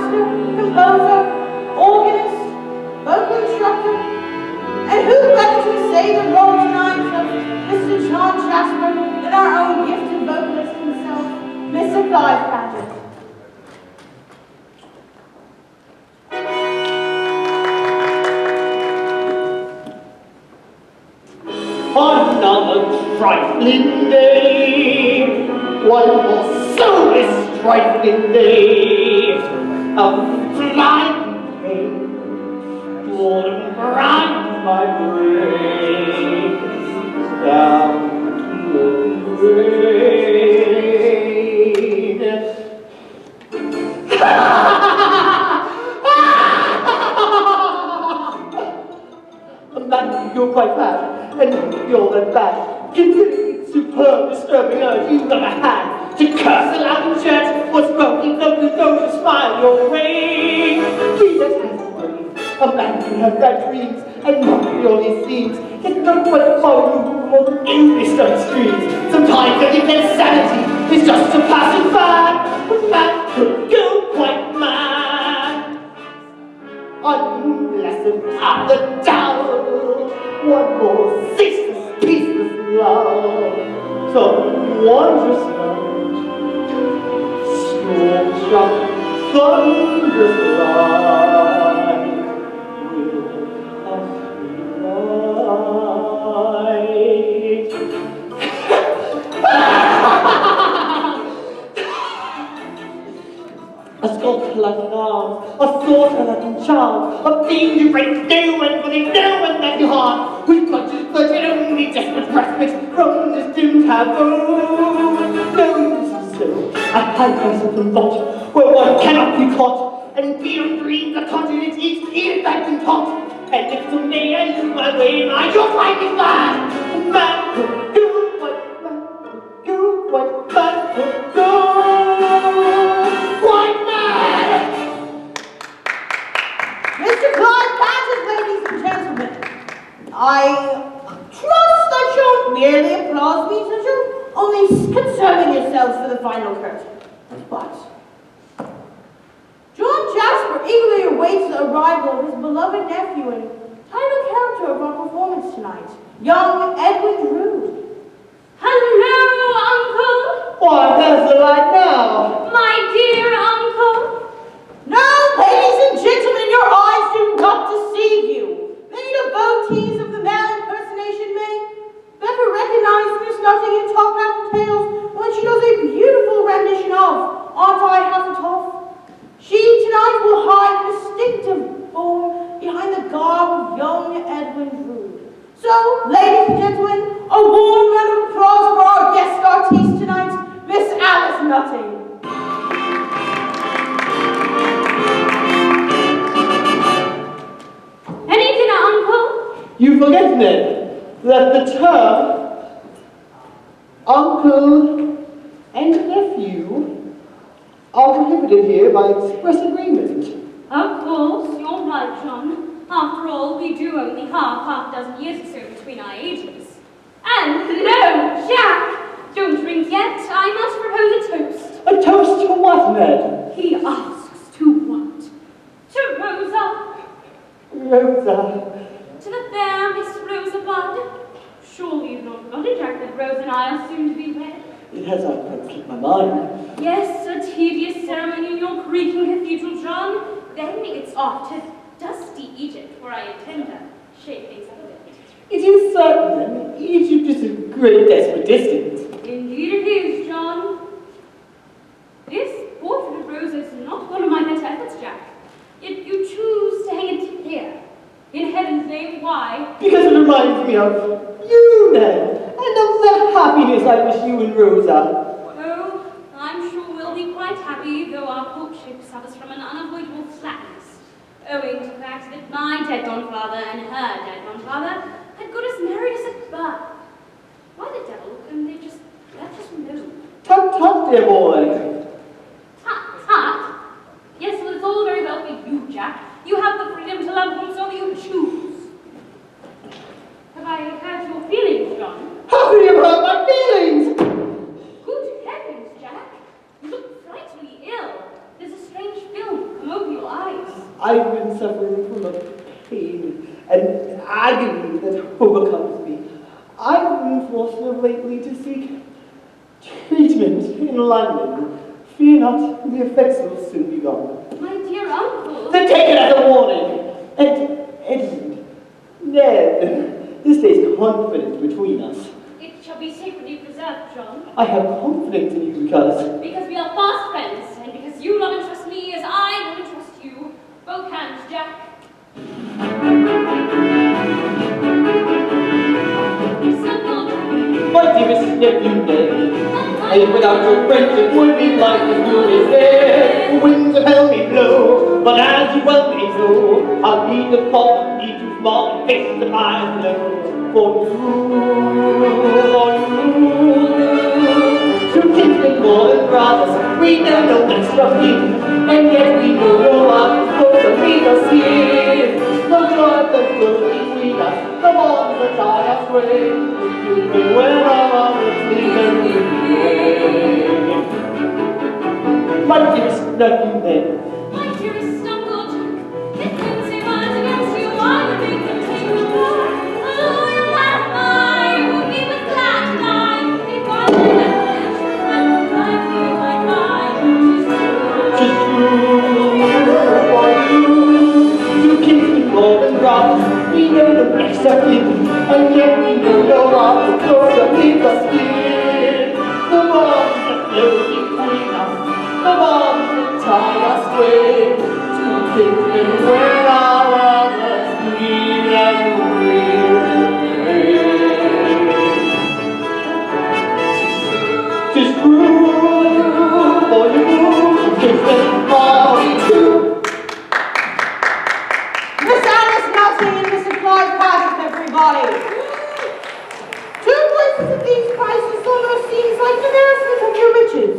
concertmaster, composer, organist, vocal instructor, and who better to say the role tonight of Mr. John Jasper than our own gifted vocalist himself, Mr. Clive Paget. Another trifling day, one more soulless trifling day of flying pain, boredom grinds my brain down to the Man, you're quite bad. And you're that bad, considering superb, disturbing urge you've never had to curse aloud in church what's broken, though you don't smile your way. Jesus has worries. A man can have bad dreams, and not all he seems. It's not quite far removed from all the English streams. Sometimes I think that sanity is just a passing fad, but man could go quite mad. Unblessed are the down. One more ceaseless, peaceless love, some wondrous night, storm struck, thunderous light, will us unite. A sculptor like an arm, a sorter like a child, a fiend who breaks no one for the no one that you harm, whose clutches clutch at only desperate respite from this doomed taboo. No use is so, I hide myself in thought, where one cannot be caught, and beyond dreams a continent each ear back and taught. And if someday I lose my way, mind you'll find me mad. Man could do what man could do, what man could do. Quite mad! Mr. Clive Paget, ladies and gentlemen, I trust that you'll merely applaud me since you're only concerning yourselves for the final curtain. But John Jasper eagerly awaits the arrival of his beloved nephew and title character of our performance tonight, young Edwin Drood. Hello, Uncle! Why, there's the light now! My dear Uncle! Now, ladies and gentlemen, your eyes do not deceive you. Many devotees of the male impersonation may better recognize Miss Nutting in Top Hat and Tails when she does a beautiful rendition of Aunt I Hufflepuff. She tonight will hide a distinctive form behind the garb of young Edwin Drood. So, ladies and gentlemen, a warm round of applause for our guest artiste tonight, Miss Alice Nutting. Any dinner, Uncle? You forget, Ned, that the term uncle and nephew are prohibited here by express agreement. Of course, you're right, John. After all, we do only half dozen years or so between our ages. And no, Jack! Don't drink yet. I must propose a toast. A toast to what, Ned? He asks to what? To Rosa. Rosa. To the fair Miss Rosa Bud. Surely you've not forgotten, Jack, that Rosa and I are soon to be wed. It has not quite slipped my mind. Yes, a tedious ceremony in your creaking cathedral, John. Then it's off to dusty Egypt, where I intend to shake things up a bit. It is certain, then, Egypt is a great desperate distance. Indeed it is, John. This portrait of Rosa is not one of my pet efforts, Jack. Yet you choose to hang it here. In heaven's name, why? Because it reminds me of you, Ned, and of the happiness I wish you and Rosa. Oh, I'm sure we'll be quite happy, though our courtship suffers from an unavoidable slackness, owing to the fact that my dead-grandfather and her dead-grandfather had got us married as a birth. Why the devil couldn't they just let us know? Tut, tut, dear boy. Tut, tut? Yes, well, it's all very well for you, Jack. You have the freedom to love whomsoever you choose. Have I hurt your feelings, John? How can you hurt my feelings? Good heavens, Jack. You look frightfully ill. There's a strange film come over I've been suffering from a pain and agony that overcomes me. I've been forced of lately to seek treatment in London. Fear not, the effects will soon be gone. My dear uncle. Then take it as a warning. And Edmund, Ned, this stays confidence between us. It shall be sacredly preserved, John. I have confidence in you because... Because we are fast friends, and because you love and trust me as I love and trust you. Both hands, Jack. My dearest nephew Ned, and without your friendship would be like as good as dead. The winds of hell may blow, but as you well may know, I'll be the fault, be too small, and face the fire below. For you, two kinsmen more than brothers, we know no extra kin, and yet we know no one supposed to meet us here. The blood that flows between us, the bonds that tie us way. When our sleep and we my dearest nephew Ned. My dearest uncle Jack, if men say words against you, I would make them take the blood. A loyal man of mine would be but glad to die. If I were left with friends like you, like mine, 'tis true for you. You kinsmen more than brothers, we know the next of kin, and yet we know no one the closer leave us here. The bonds that flow between us, the bonds that tie us way. Two kinsmen where our others bleed and breathe. 'Tis true for you, kinsmen are we too. Miss Alice Melting and Mr. Clive Paget, everybody. Two voices of these prices almost seems like embarrassment of your riches.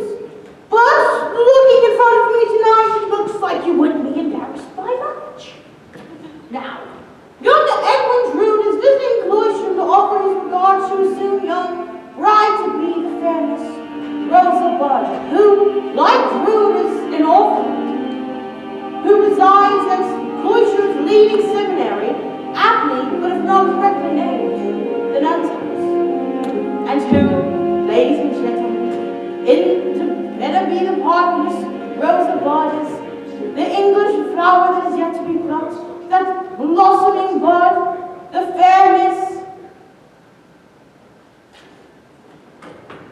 But looking in front of me tonight, it looks like you wouldn't be embarrassed by much. Now, young Edwin Drood is visiting Cloistrom to offer his regards to his soon young bride-to-be, the fairness Rosa, who, like Drood, is an orphan, who resides at Cloistrom's leading seminary, aptly, but if not correctly named, the Nuns' House, and who, ladies and gentlemen, to better be the partners, Rosa is the English flower that is yet to be plucked, that blossoming bud, the fair Miss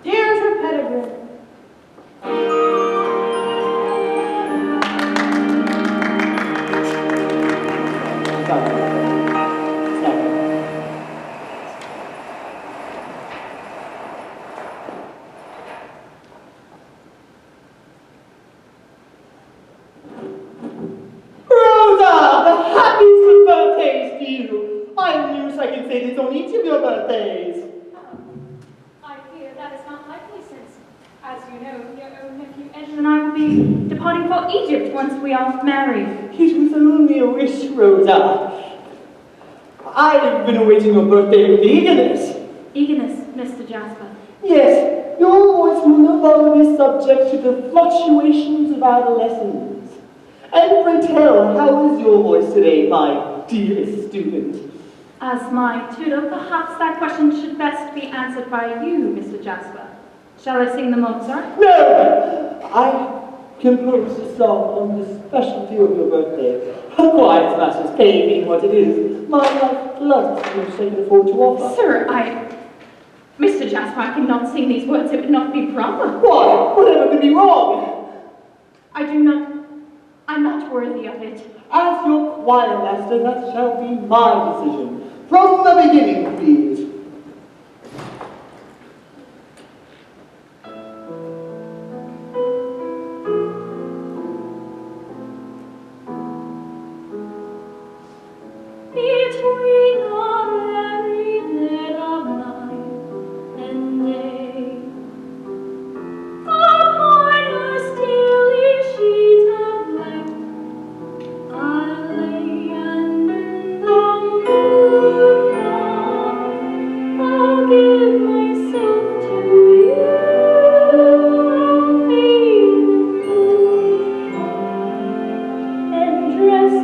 Deirdre Peregrine. It's on each of your birthdays. I fear that is not likely, since, as you know, your own nephew Edwin and I will be departing for Egypt once we are married. It was only a wish, Rosa. I've been awaiting your birthday with eagerness. Eagerness, Mr. Jasper. Yes, your voice will no longer be subject to the fluctuations of adolescence. And pray tell, how is your voice today, my dearest student? As my tutor, perhaps that question should best be answered by you, Mr. Jasper. Shall I sing the Mozart? No! I composed a song on the specialty of your birthday. A quiet master's pay being what it is. My lifeblood which they can afford to offer. Sir, Mr. Jasper, I cannot sing these words. It would not be proper. Why? Whatever could be wrong? I'm not worthy of it. As your choir master, that shall be my decision. From the beginning, please. Between the very dead of night and day, upon a steely sheet of light, I lay and in the moonlight I'll give myself to you. I'll fade and dress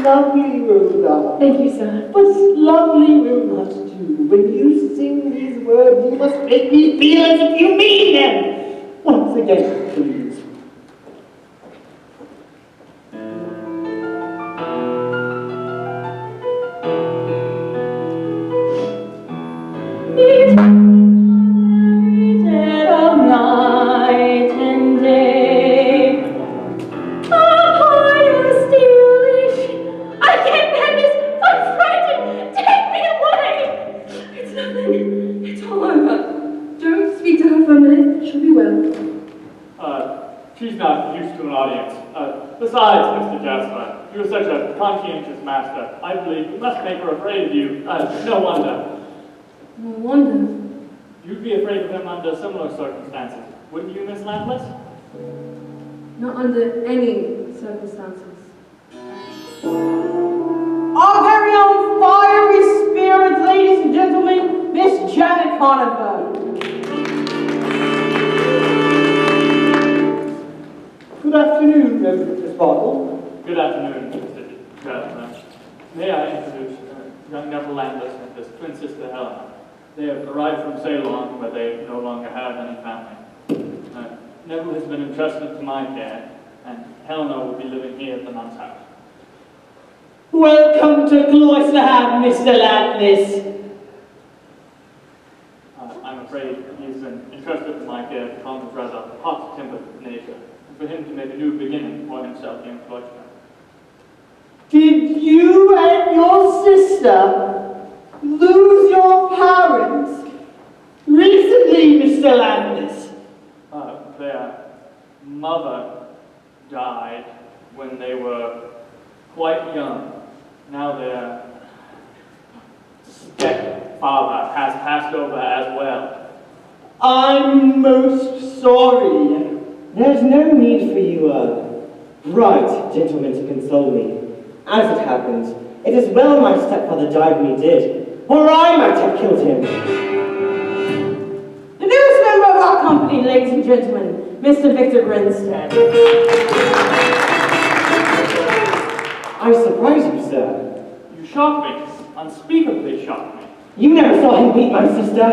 lovely, Rosa. Thank you, sir. But lovely will not do. When you sing these words, you must make me feel as if you mean them. Once again, please. Dead of night and day, upon your steely I can't bear this. I'm frightened. Take me away. It's nothing. It's all over. Don't speak to her for a minute. She'll be well. She's not used to an audience. Besides, Mr. Jasper, you're such a conscientious master. I believe you must make her afraid of you. No wonder. No wonder. You'd be afraid of him under similar circumstances, wouldn't you, Miss Landless? Not under any circumstances. Our very own fiery spirit, ladies and gentlemen, Miss Janet Conover. Good afternoon, Reverend Crisparkle. Good afternoon, Mr. Jasper. May I introduce young Neville Landless and his twin sister Helena. They have arrived from Ceylon, where they no longer have any family. Neville has been entrusted to my care, and Helena will be living here at the nun's house. Welcome to Cloisterham, Mr. Landless. I'm afraid he's been entrusted to my care because of his rather hot-tempered nature, and for him to make a new beginning for himself here in Cloisterham. Did you and your sister lose your parents recently, Mr. Landless? Their mother died when they were quite young. Now their stepfather has passed over as well. I'm most sorry. There's no need for you, right, gentlemen, to console me. As it happens, it is well my stepfather died when he did, or I might have killed him. The newest member of our company, ladies and gentlemen, Mr. Victor Grinstead. I surprise you, sir. You shocked me, unspeakably shocked me. You never saw him beat my sister.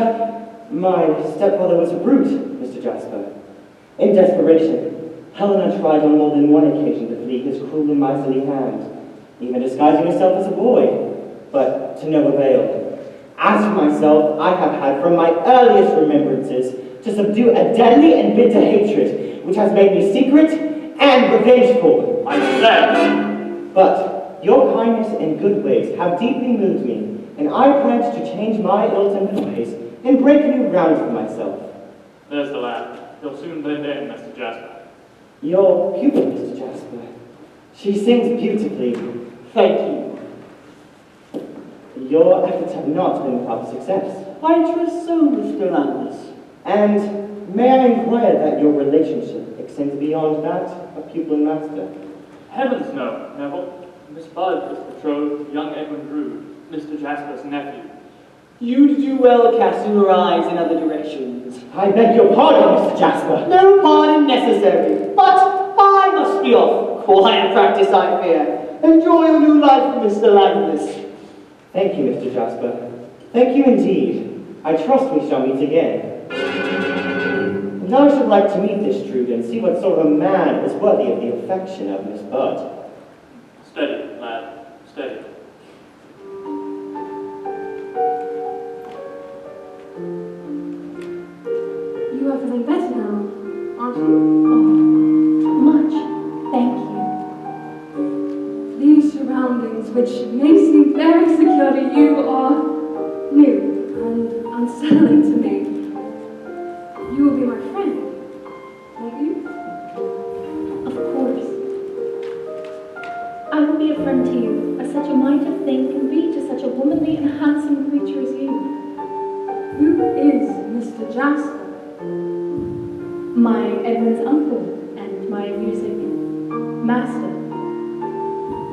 My stepfather was a brute, Mr. Jasper. In desperation, Helena tried on more than one occasion to flee his cruel and miserly hand, even disguising herself as a boy, but to no avail. As for myself, I have had from my earliest remembrances to subdue a deadly and bitter hatred, which has made me secret and revengeful. I said! But your kindness and good ways have deeply moved me, and I pledge to change my ill-tempered ways and break new ground for myself. There's the lad. He'll soon blend in, Mr. Jasper. Your pupil, Mr. Jasper. She sings beautifully. Thank you. Your efforts have not been without success. I trust so, Mr. Landless. And may I inquire that your relationship extends beyond that of pupil and master? Heavens no, Neville. Miss Bud is betrothed to young Edwin Drood, Mr. Jasper's nephew. You'd do well casting your eyes in other directions. I beg your pardon, Mr. Jasper. No pardon necessary, but I must be off. Quiet practice, I fear. Enjoy your new life, Mr. Landless. Thank you, Mr. Jasper. Thank you indeed. I trust we shall meet again. And I should like to meet this Drood and see what sort of a man is worthy of the affection of Miss Bud. Steady, lad, steady. You are feeling better now, aren't you? Oh, much. Thank you. These surroundings, which may seem very secure to you, are new and unsettling to me. You will be my friend, won't you? Of course. I will be a friend to you, as such a might of thing can be to such a womanly and handsome creature as you. Who is Mr. Jasper? My Edwin's uncle and my music master.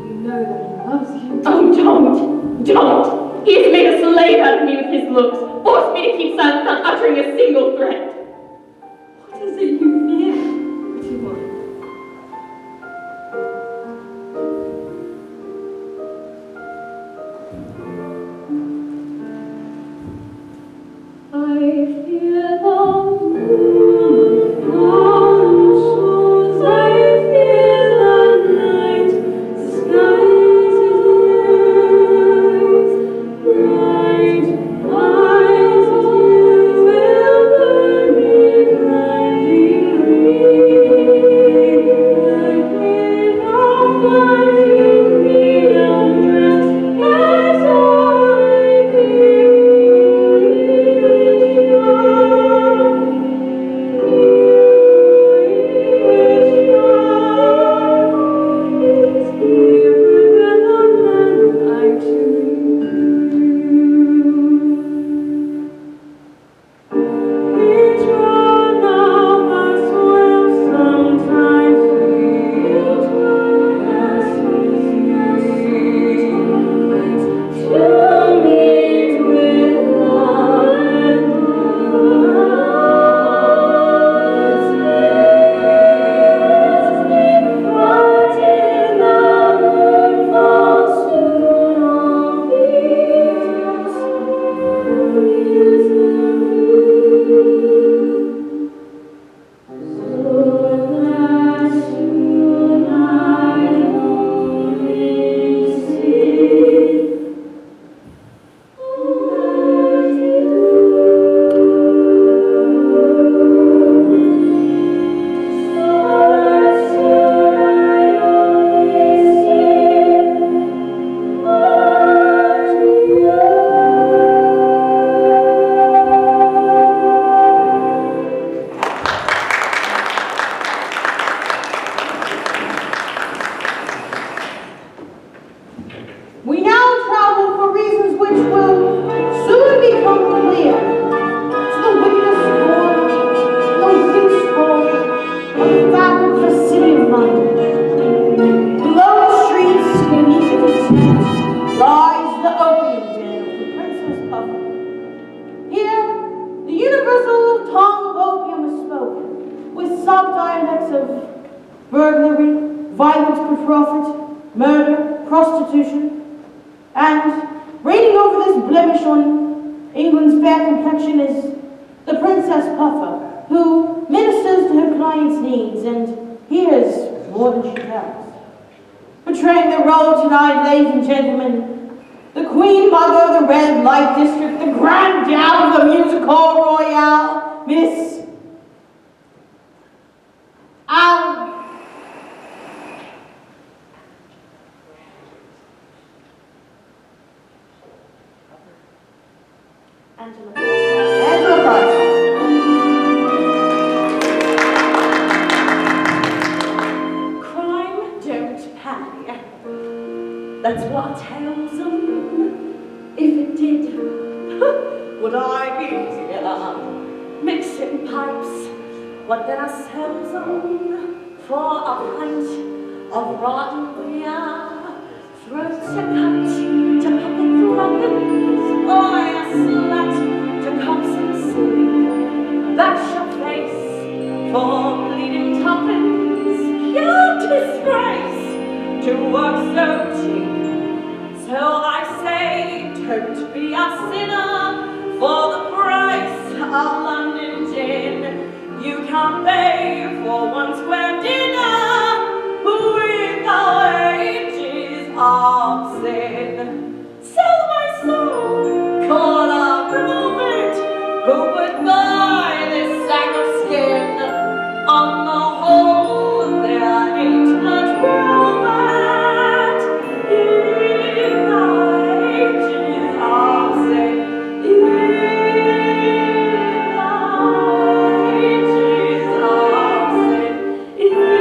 You know that he loves you. Oh, don't! He has made a slave out of me with his looks, forced me to keep silent, not uttering a single threat. What is it you fear, pretty one? evidence of burglary, violence for profit, murder, prostitution, and reigning over this blemish on England's fair complexion is the Princess Puffer, who ministers to her client's needs and hears more than she tells. Portraying the role tonight, ladies and gentlemen, the Queen Mother of the Red Light District, the Grand Dame of the Music Hall Royale, Miss Angela Price. Crime don't pay. That's what tells them. If it did, would I be here? Mixing pipes, what then I sells them for a pint of rotten beer. Throats to cut, to pocket throbbins, boy a slut, to cops and sleep. That's your face for bleeding tuppence, pure disgrace to work so cheap. So I say, don't be a sinner for the price of London gin. You can't pay for one square dinner with the wages of sin. Sell my soul, call up Robert, who would buy this sack of skin? On the whole, there ain't much romance in the wages of sin. In the wages of sin. In the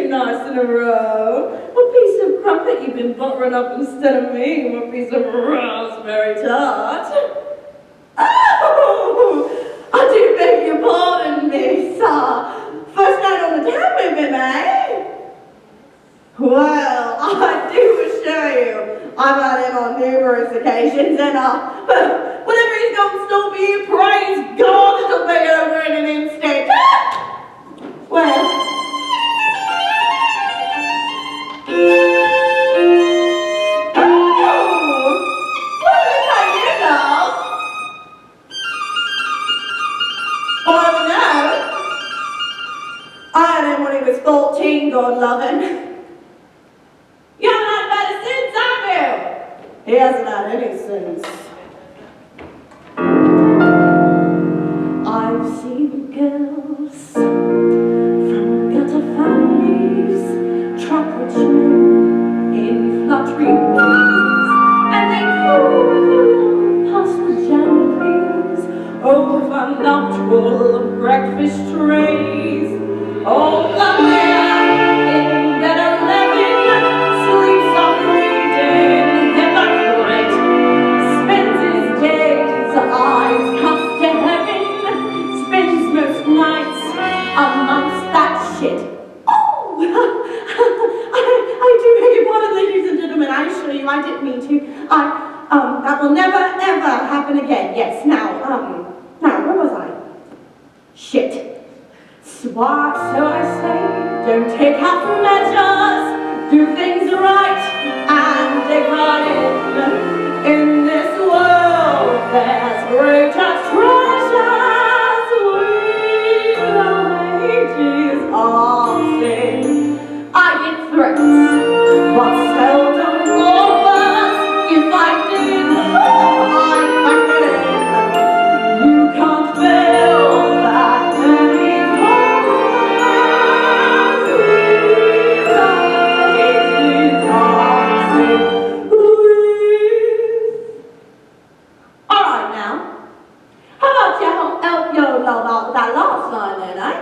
nice in a row. What piece of crumpet you've been buttering up instead of me? What piece of raspberry tart? Oh, I do beg your pardon, miss. First night on the town with him, eh? Well, I do assure you, I've had him on numerous occasions, and whatever he's got in store for you, praise God, it'll be over in an instant. Well. I had him when he was 14, God love him. You haven't had better since, have you? He hasn't had any since. I've seen girls from gutter families trap rich men in fluttering ways, and they call past the janities over nuptial breakfast trays. Oh, the man in bed 11 sleeps up reading hypocrite, spends his days eyes cast to heaven, spends most nights amongst that shit. Oh, I do beg your pardon, ladies and gentlemen. I assure you, I didn't mean to. That will never ever happen again. Yes. Now, where was I? Shit. So I say, don't take half measures, do things right, and dig right in this world, there's greater treasures with the wages of sin. I get threats, but seldom offers. If I did, I'd back it in. You can't fail that many. About that last line then, eh?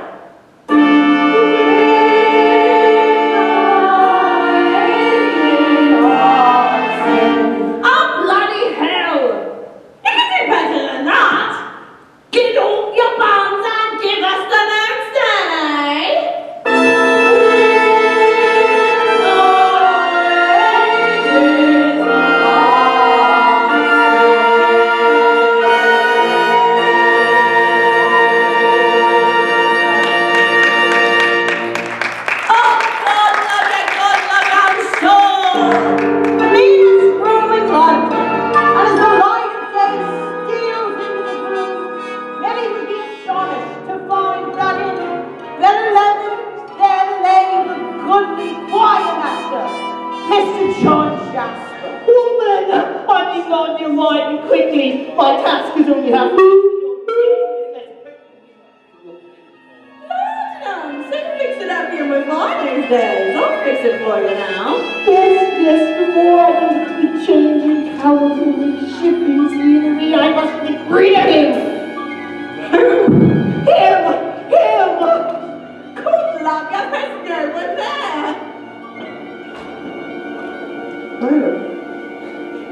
Helena, I need not you writing quickly. My task is only half. So you fix it up here with mine these days. I'll fix it for you now. Yes, before I go to the changing towels and the shipping scenery, I must get rid of him. Him! Good luck, I must know what's there.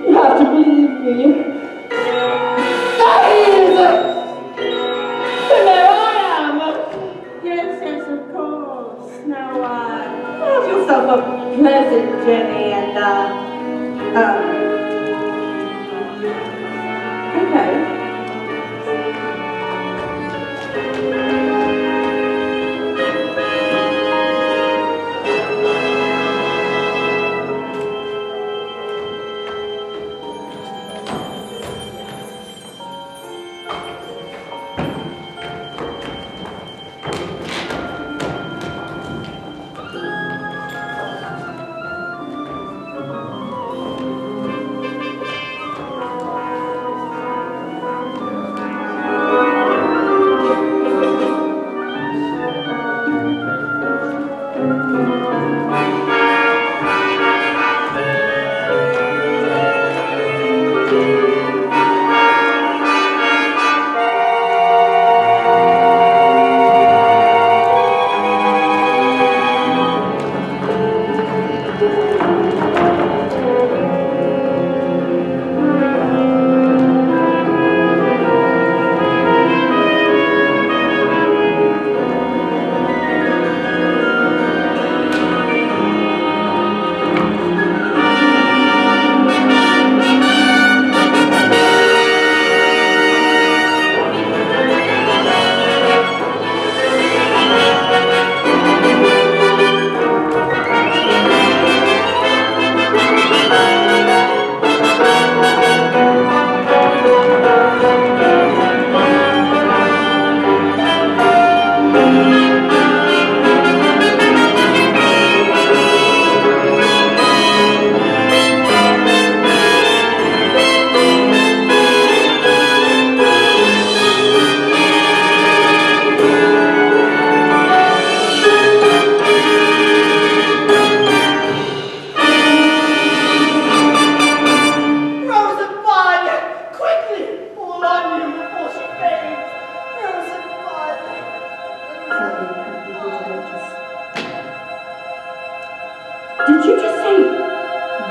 You have to believe me. That is! And there I am! Yes, of course. Now, have yourself a pleasant journey and, okay.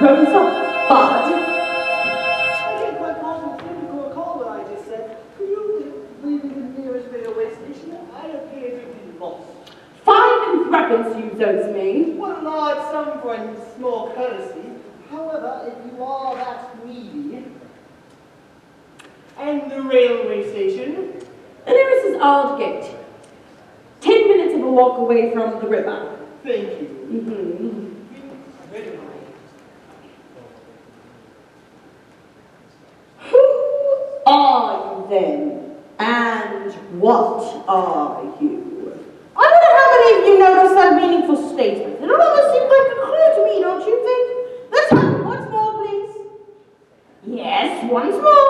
Rosa Bud? I didn't quite recall what I just said. Could you leave me the nearest railway station? I appear to be lost. 5 and threepence you owes me. What a large sum for a small courtesy. However, if you are that needy. And the railway station? The nearest is Aldgate. 10 minutes of a walk away from the river. Thank you. Who are you then? And what are you? I wonder how many of you noticed that meaningful statement. It almost seemed like a clue to me, don't you think? Let's have it once more, please. Yes, once more.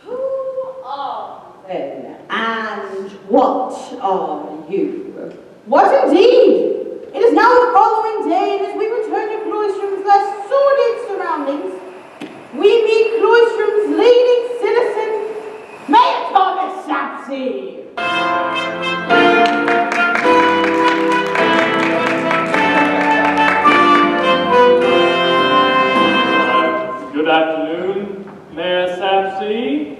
Who are you then? And what are you? What indeed? It is now the following day, and as we return to Cloistrom's less sordid surroundings, we meet Cloistrom's leading citizen, Mayor Thomas Sapsey. Good afternoon, Mayor Sapsey.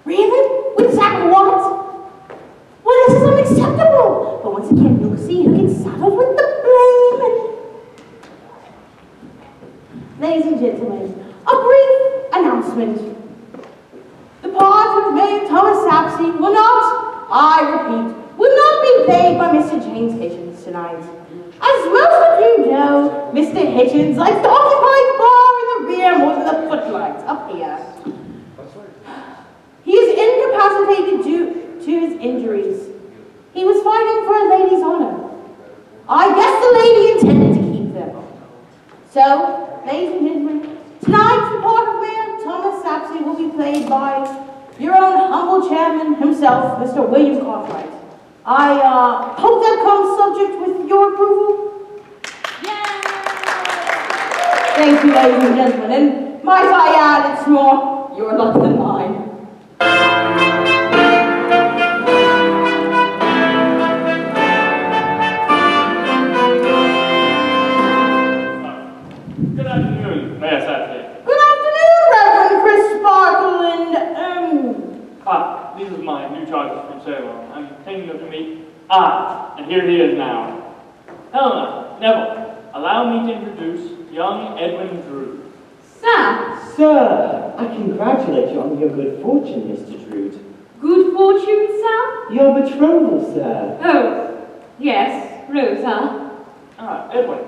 Really? With Zach what? Well, this is unacceptable. But once again, you'll see who gets saddled with the blame. Ladies and gentlemen, a brief announcement. The part of Mayor Thomas Sapsey will not, I repeat, will not be played by Mr. James Hitchens tonight. As most of you know, Mr. Hitchens likes to occupy the bar in the rear more than the footlights up here. Tonight, the part of Mayor Thomas Sapsey will be played by your own humble chairman himself, Mr. William Cartwright. I hope that comes subject with your approval. Yay! Thank you, ladies and gentlemen, and might I add, it's more your luck than mine. Good afternoon, Mayor Sapsey. Good afternoon, Reverend Crisparkle These are my new charges from Salem. I'm taking them to meet and here he is now. Helena, Neville, allow me to introduce young Edwin Drood. Sir, Sir, I congratulate you on your good fortune, Mr. Drood. good fortune, sir? Your betrothal, sir. Oh, yes, Rosa. Edwin,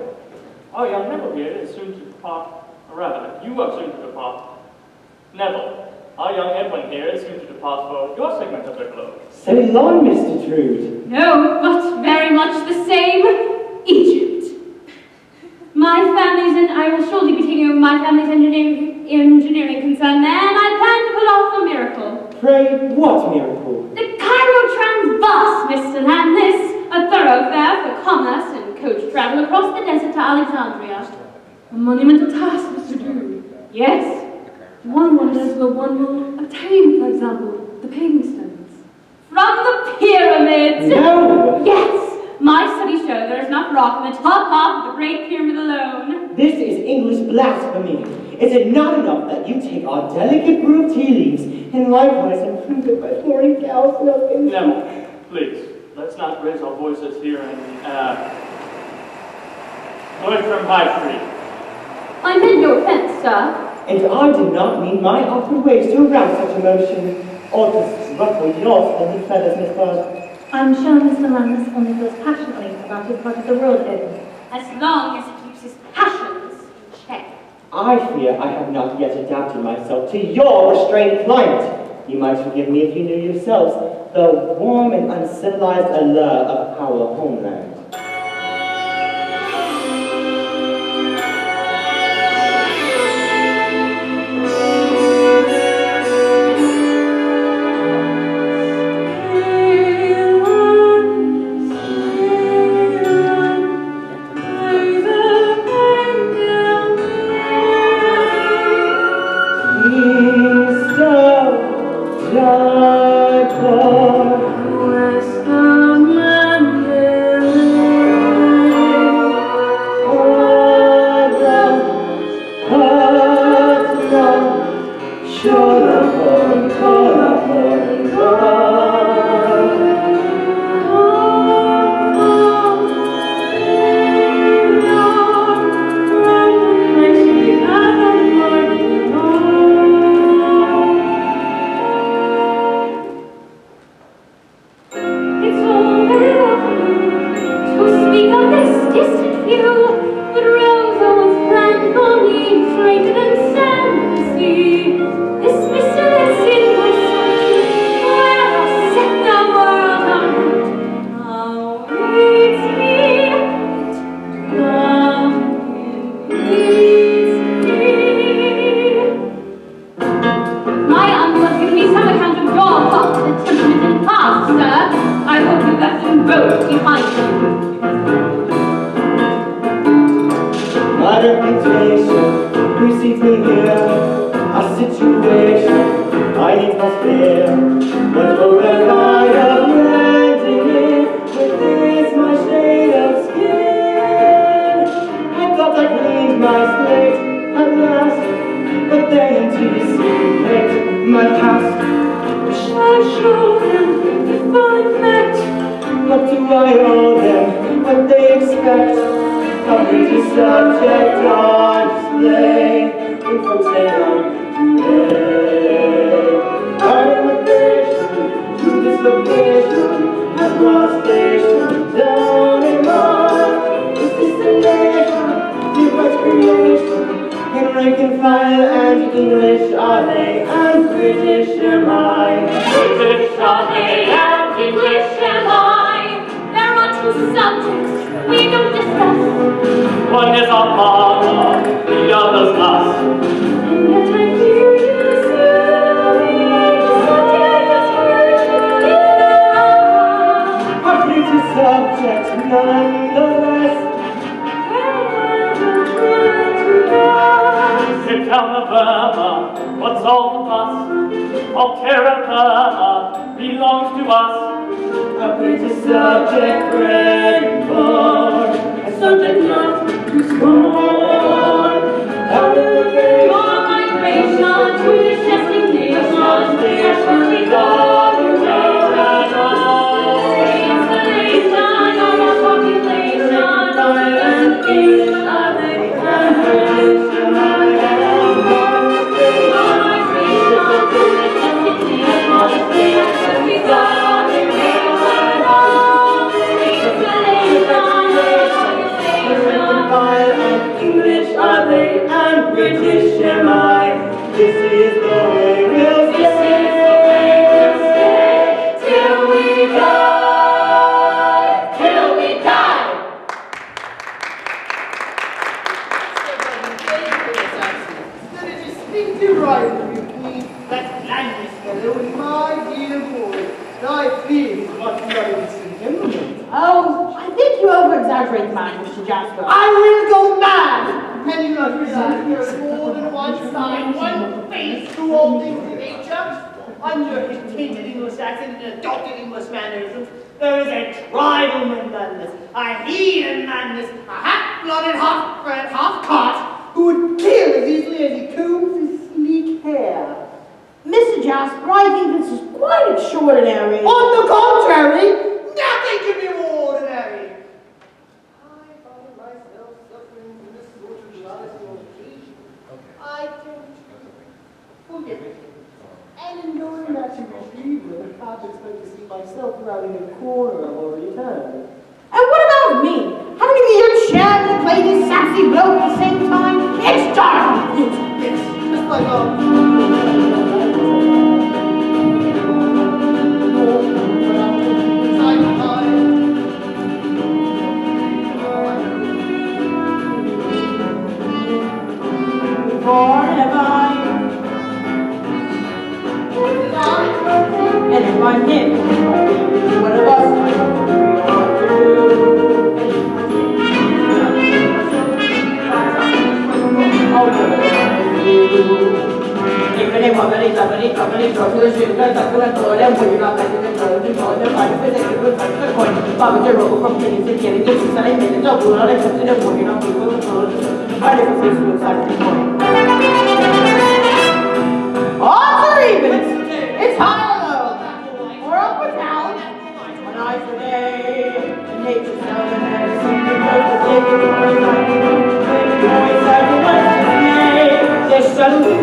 our young Neville here is soon to depart, or rather, you are soon to depart. Neville, our young Edwin here is soon to depart for your segment of the globe. So long, Mr. Drood. No, but very much the same. Egypt. My family's and I will shortly be taking over my family's engineering concern there, and I plan to pull off a miracle. Pray, what miracle? The Cairo Transbus, Mr. Landless, a thoroughfare for commerce and coach travel across the desert to Alexandria. A monumental task, Mr. Drood. Yes. One wonders where one will obtain, for example, the paving stones. From the pyramids! No! Yes! My studies show there is enough rock in the top half of the Great Pyramid alone. This is English blasphemy. Is it not enough that you take our delicate brew of tea leaves and likewise improve it by pouring cow's milk in? Neville, please, let's not raise our voices here in, from High Street. I meant no offense, sir. And I did not mean my awkward ways to arouse such emotion, or to ruffle your splendid feathers, Miss Bud. I'm sure Mr. Landis only feels passionately about his part of the world, Edwin. As long as he keeps his passions in check. I fear I have not yet adapted myself to your restrained climate. You might forgive me if you knew yourselves the warm and uncivilized allure of our homeland. One is our father, the other's us. town of Burma, what's all the fuss? All terra firma belongs to us. A British subject bred and born, a subject not to scorn. Your migration to this destination, there shall be God who knows and all. The installation of our population, and English are the British. Your migration to this destination, there shall be God who knows and all. The installation of our population, English are they and British am I. This is the way we'll stay till we die, till we die. That is distinctly right of you, please. That landless fellow is my dear boy. I feel what you are missing him. Oh, I think you over-exaggerate the matter, Mr. Jasper. I will go mad! Can you not realize there is more than one side, one face to all things in nature? Under his tainted English accent and adopted English mannerisms, there is a tribal madness, a heathen madness, a half-blooded, half-bred, half-caught, who would kill as easily as he combs his sleek hair. Mr. Jasper, I think this is quite extraordinary. On the contrary, nothing can be more ordinary. I find myself suffering from this sort of jealousy on occasion. I don't forgive it. And in knowing that you receive with, I can't expect to see myself routing a corner or return. And what about me? Having to be here sharing and play this sassy bloke at the same time? It's dark! It's just like and if I'm him, what of us? It's high or low, or up or down, when I today, and nature's known and there's something worth to take it for a night. There's something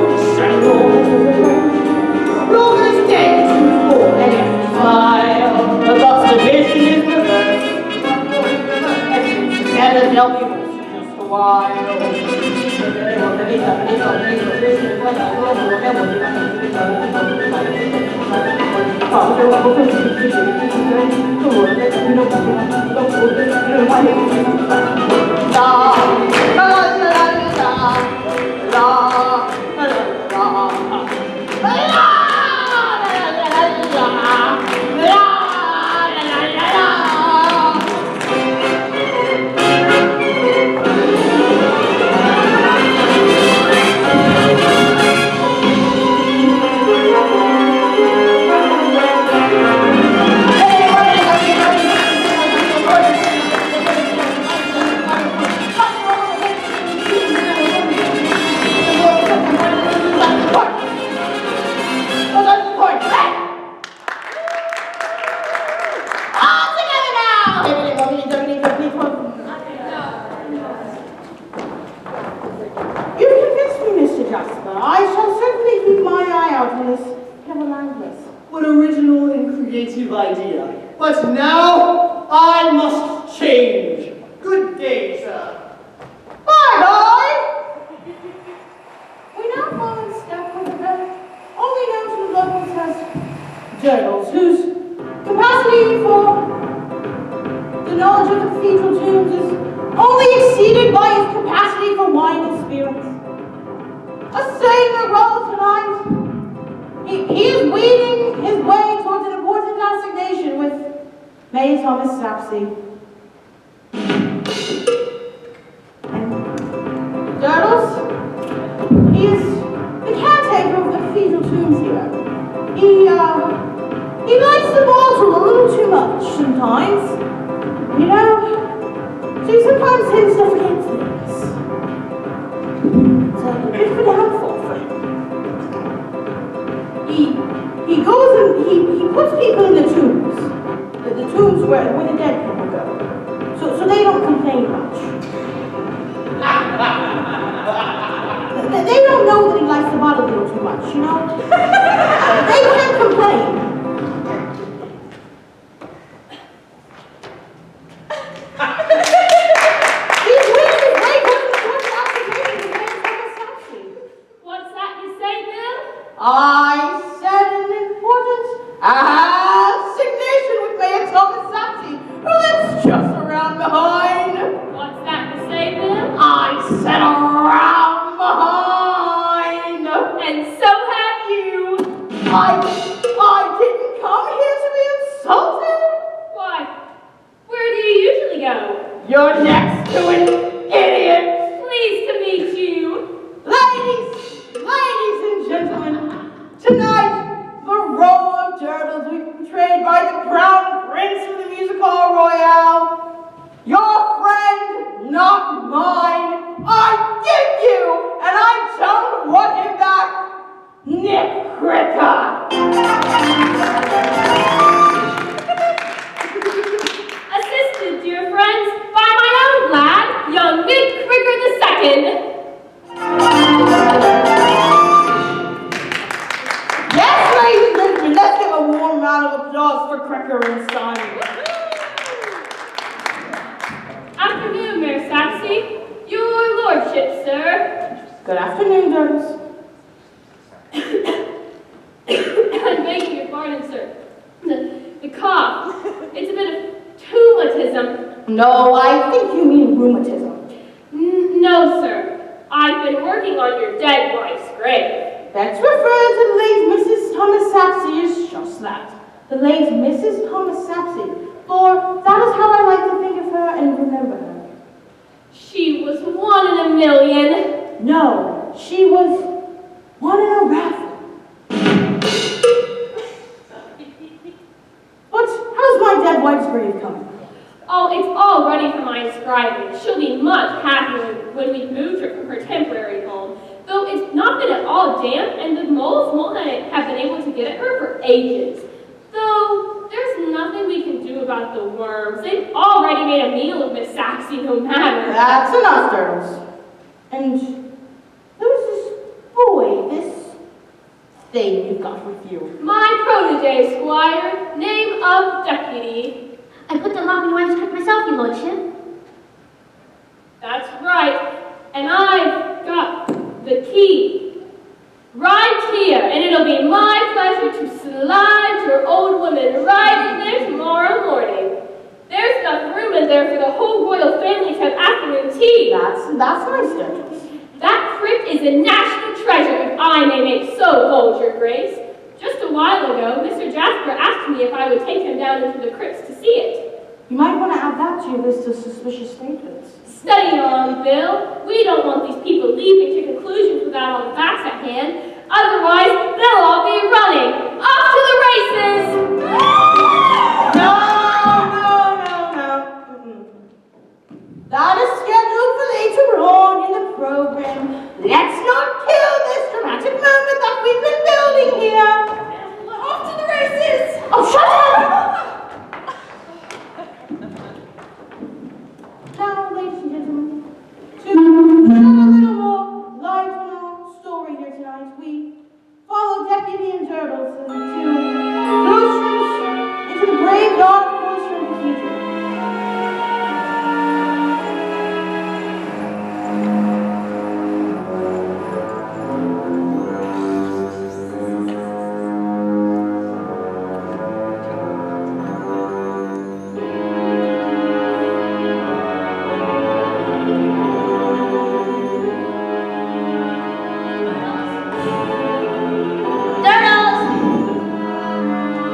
Rosa's day to fall and yet smile. The lost division is reversed. And they'll be with just a while. What original and creative idea. But now I must change. Good day, sir. Bye-bye! We now follow in step with the only known to the locals as Durdles, whose capacity for the knowledge of the cathedral tombs is only exceeded by his capacity for wine and spirits. A sailor role tonight. He is weeding his way towards an important assignation with May Thomas Sapsey. And Durdles? He is the caretaker of the cathedral tombs here. He likes the bottle a little too much sometimes. You know, so he sometimes tends to forget things. It's a bit of a downfall for him. He goes and he puts people in the tombs. The tombs where the dead people go. So they don't complain much. They don't know that he likes the bottle a little too much, you know? They can't complain. He's winning his way towards the occupation of Saxy. What's that you say, Bill? I said an important assignation with Mayor Thomas Saxy, who lives just around behind. What's that you say, Bill? I said around behind. And so have you. I didn't come here to be insulted. Why? Where do you usually go? You're next to an idiot. Pleased to meet you. Ladies and gentlemen, tonight, the role of Durdles will be portrayed by the Crown Prince of the Music Hall Royale. Your friend, not mine. I give you, and I don't want him back, Nick Cricker. Assisted, dear friends, by my own lad, young Nick Cricker II. Yes, ladies and gentlemen, let's give a warm round of applause for Cricker and Son. Afternoon, Mayor Saxy. Your lordship, sir. Good afternoon, Durdles. I'm begging your pardon, sir. The cough. It's a bit of rheumatism. No, I think you mean rheumatism. No, sir. I've been working on your dead wife's grave. Let's refer to the late Mrs. Thomas Sapsey as just that. The late Mrs. Thomas Sapsey, for that is how I like to think of her and remember her. She was 1 in a million. No, she was 1 in a raffle. But how's my dead wife's grave coming? Oh, it's all ready for my inscribing. She'll be much happier when we've moved her from her temporary home. Though it's not been at all damp, and the moles won't have been able to get at her for ages. Though there's nothing we can do about the worms. They've already made a meal of Miss Saxy no matter. That's enough, Durdles. And who's this boy, this thing you've got with you? My protege, Squire, name of Deputy. I put the lock in your wife's coat myself, your lordship. That's right. And I've got the key. Right here, and it'll be my pleasure to slide your old woman right in there tomorrow morning. There's enough room in there for the whole royal family to have afternoon tea. That's nice, Durdles. That crypt is a national treasure, if I may make so bold, your grace. Just a while ago, Mr. Jasper asked me if I would take him down into the crypts to see it. You might want to add that to your list of suspicious statements. Study on, Bill. We don't want these people leaping to conclusions without all the facts at hand. Otherwise, they'll all be running. Off to the races! No. That is scheduled for later on in the program. Let's not kill this dramatic moment that we've been building here. Off to the races! Oh, shut up! Now, ladies and gentlemen, to shed a little more light on our story here tonight, we follow Deputy and Durdles into the graveyard of Portsmouth Cathedral.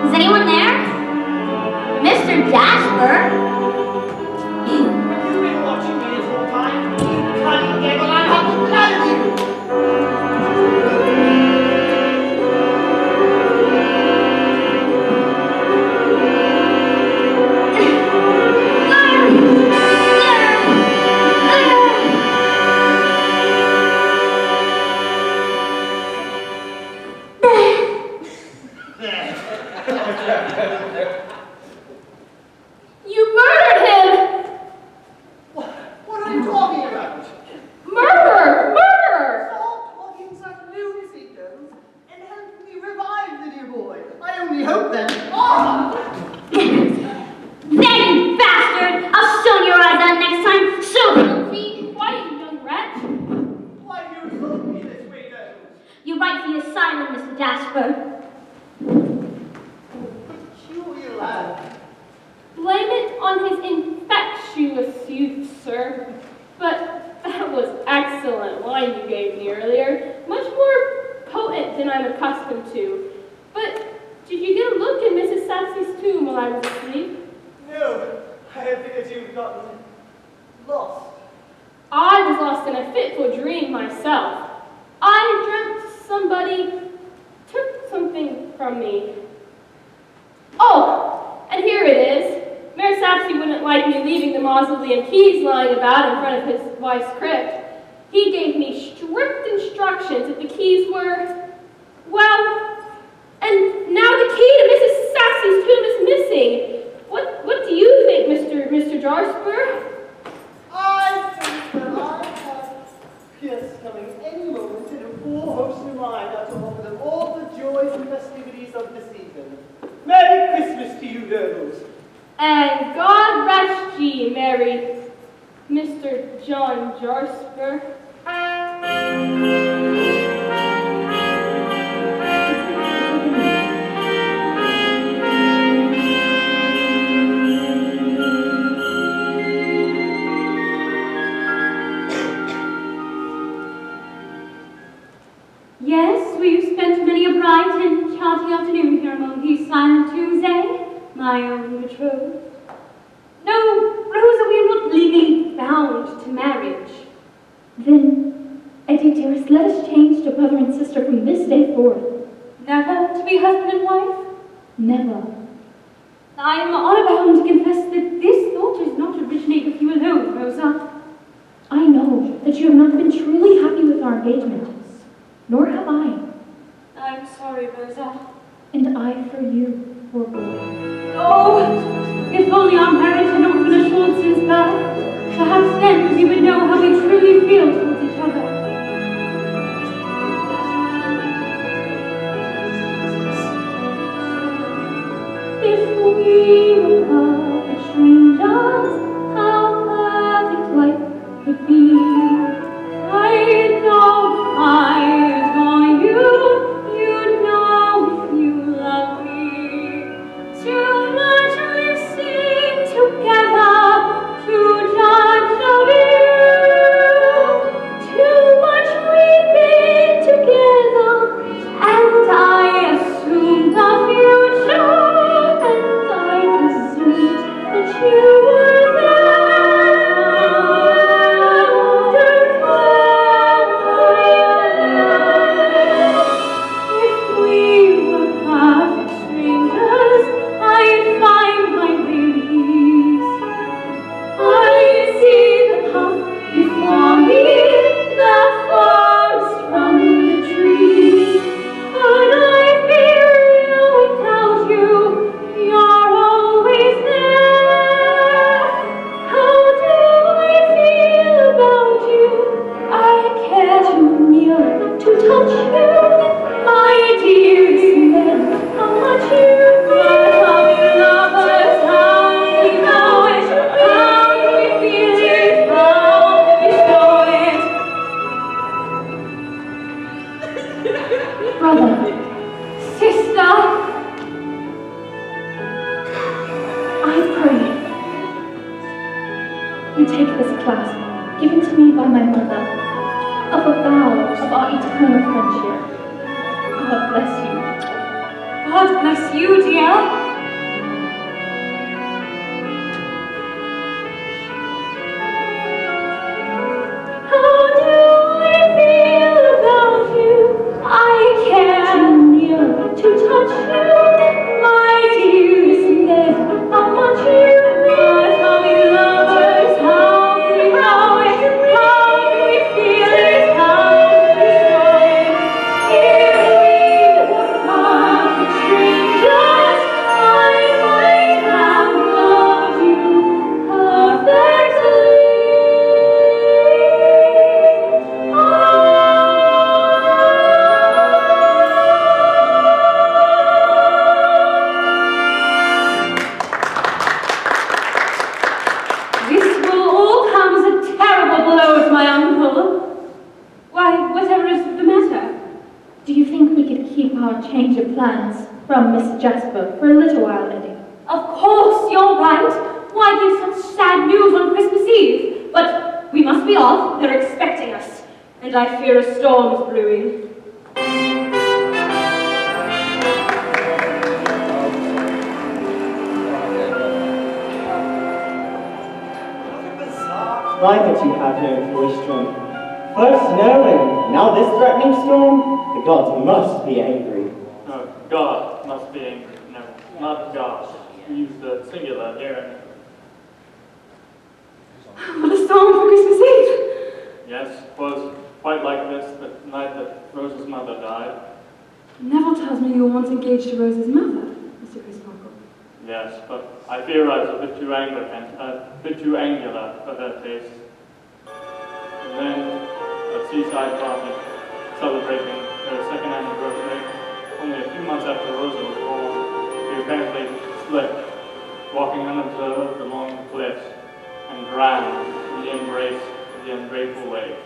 Is anyone there? Mr. Jasper? Have you been watching me this whole time? You cunning devil, I have the blood of you! your assignment, Mr. Jasper. Peculiar lad. Blame it on his infectious youth, sir. But that was excellent wine you gave me earlier. Much more potent than I'm accustomed to. But did you get a look at Mrs. Sassey's tomb while I was asleep? No, I have figured you've gotten lost. I was lost in a fitful dream myself. I dreamt somebody took something from me. Oh, and here it is. Mayor Sassey wouldn't like me leaving the mausoleum keys lying about in front of his wife's crypt. He gave me strict instructions that the keys were, well, and now the key to Mrs. Sassey's tomb is missing. What do you think, Mr. Jasper? I think that I have Pierce coming any moment in a full host of mine to offer them all the joys and festivities of the season. Merry Christmas to you, Durdles. And God rest ye, merry Mr. John Jasper. Yes, we've spent many a bright and charming afternoon here among these silent tombs, eh? My own betrothed. No, Rosa, we are not legally bound to marriage. Then, Eddie dearest, let us change to brother and sister from this day forth. Never to be husband and wife? Never. I am honor bound to confess that this thought does not originate with you alone, Rosa. I know that you have not been truly happy with our engagement, nor have I. I'm sorry, Rosa. And I for you, poor boy. Oh, if only our marriage had not been assured since birth, perhaps then we would know how we truly feel towards each other. If we were perfect strangers, how perfect life would be. I know I adore you, you know if you love me. Too much we've seen together to judge of you. Too much we've been together, and I assumed the future. And I presumed that you were there. Don't worry. If we were perfect strangers, I'd find my release. I see the path before me, the forest from the trees. But I fear you without you, you're always there. How do I feel about you? I care too near to touch you, my dearest man. How much you mean, how we lovers, how we know it, how we feel it, how we show it. Brother, Sister, I pray you take this clasp, given to me by my mother, of a vow of our eternal friendship. God bless you. God bless you, dear. How do I feel about you? I care too near to touch you, my dearest Ned. How much you mean, how we lovers, how we know it, how we feel it, how we show it. Do you think we could keep our change of plans from Mr. Jasper for a little while, Eddie? Of course, you're right. Why give such sad news on Christmas Eve? But we must be off. They're expecting us. And I fear a storm is brewing. Like that you have here in Cloistrum. First snow and now this threatening storm. The gods must be angry. No, God must be angry. No, not God. We use the singular here. What a storm for Christmas Eve! Yes, it was quite like this the night that Rosa's mother died. Neville tells me you're once engaged to Rosa's mother, Mr. Crisparkle. Yes, but I fear I was a bit too angular for her taste. And then, a seaside party, celebrating her second anniversary, only a few months after Rosa was born, she apparently slipped, walking unobserved along the cliffs, and drowned in the embrace of the ungrateful waves.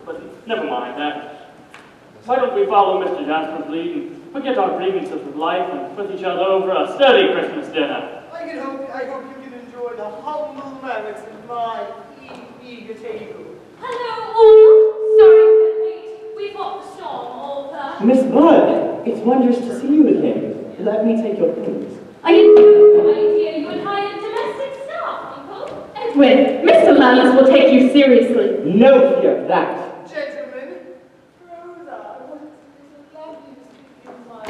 But never mind that. Why don't we follow Mr. Jasper's lead and forget our grievances with life and put each other over a sturdy Christmas dinner? I hope you can enjoy the humble manners of my eager table. Hello, all. Sorry we're late. We fought the storm over. Miss Bud, it's wondrous to see you again. Let me take your things. I didn't know, my dear, you had hired domestic staff, Nicole. Edwin, Mr. Landless will take you seriously. No fear of that. Gentlemen, Rosa, it was lovely to speak to my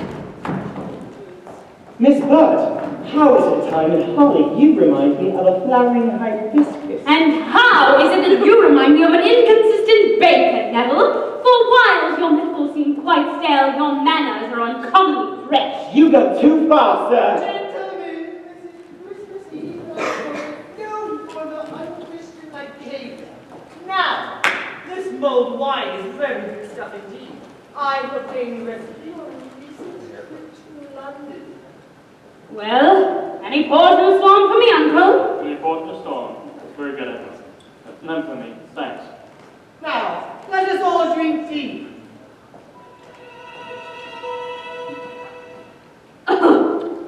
Miss Bud, how is it time in holly you remind me of a flowering hibiscus? And how is it that you remind me of an inconsistent bacon, Neville? For while your metaphors seem quite stale, your manners are uncommonly fresh. You go too far, sir. Gentlemen, this is Christmas Eve. No wonder I twisted my behavior. Now, this mulled wine is very good stuff indeed. I've obtained the recipe on a recent trip to London. Well, any port in a storm for me, Uncle? Any port in a storm. That's very good, Edwin. None for me, thanks. Now, let us all drink tea.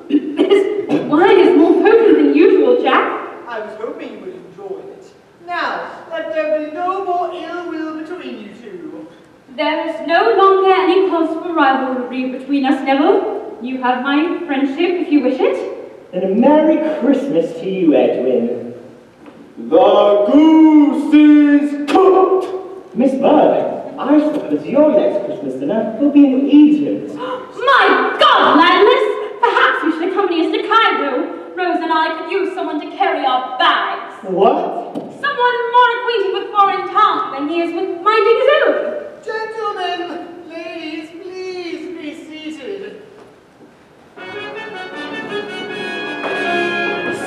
This wine is more potent than usual, Jack. I was hoping you would enjoy it. Now, let there be no more ill will between you two. There is no longer any cause for rivalry between us, Neville. You have my friendship if you wish it. And a Merry Christmas to you, Edwin. The goose is cooked! Miss Bud, I suppose your next Christmas dinner will be in Egypt. My God, Landless! Perhaps you should accompany us to Cairo. Rose and I could use someone to carry our bags. What? Someone more acquainted with foreign tongue than he is with minding his own. Gentlemen, ladies, please be seated.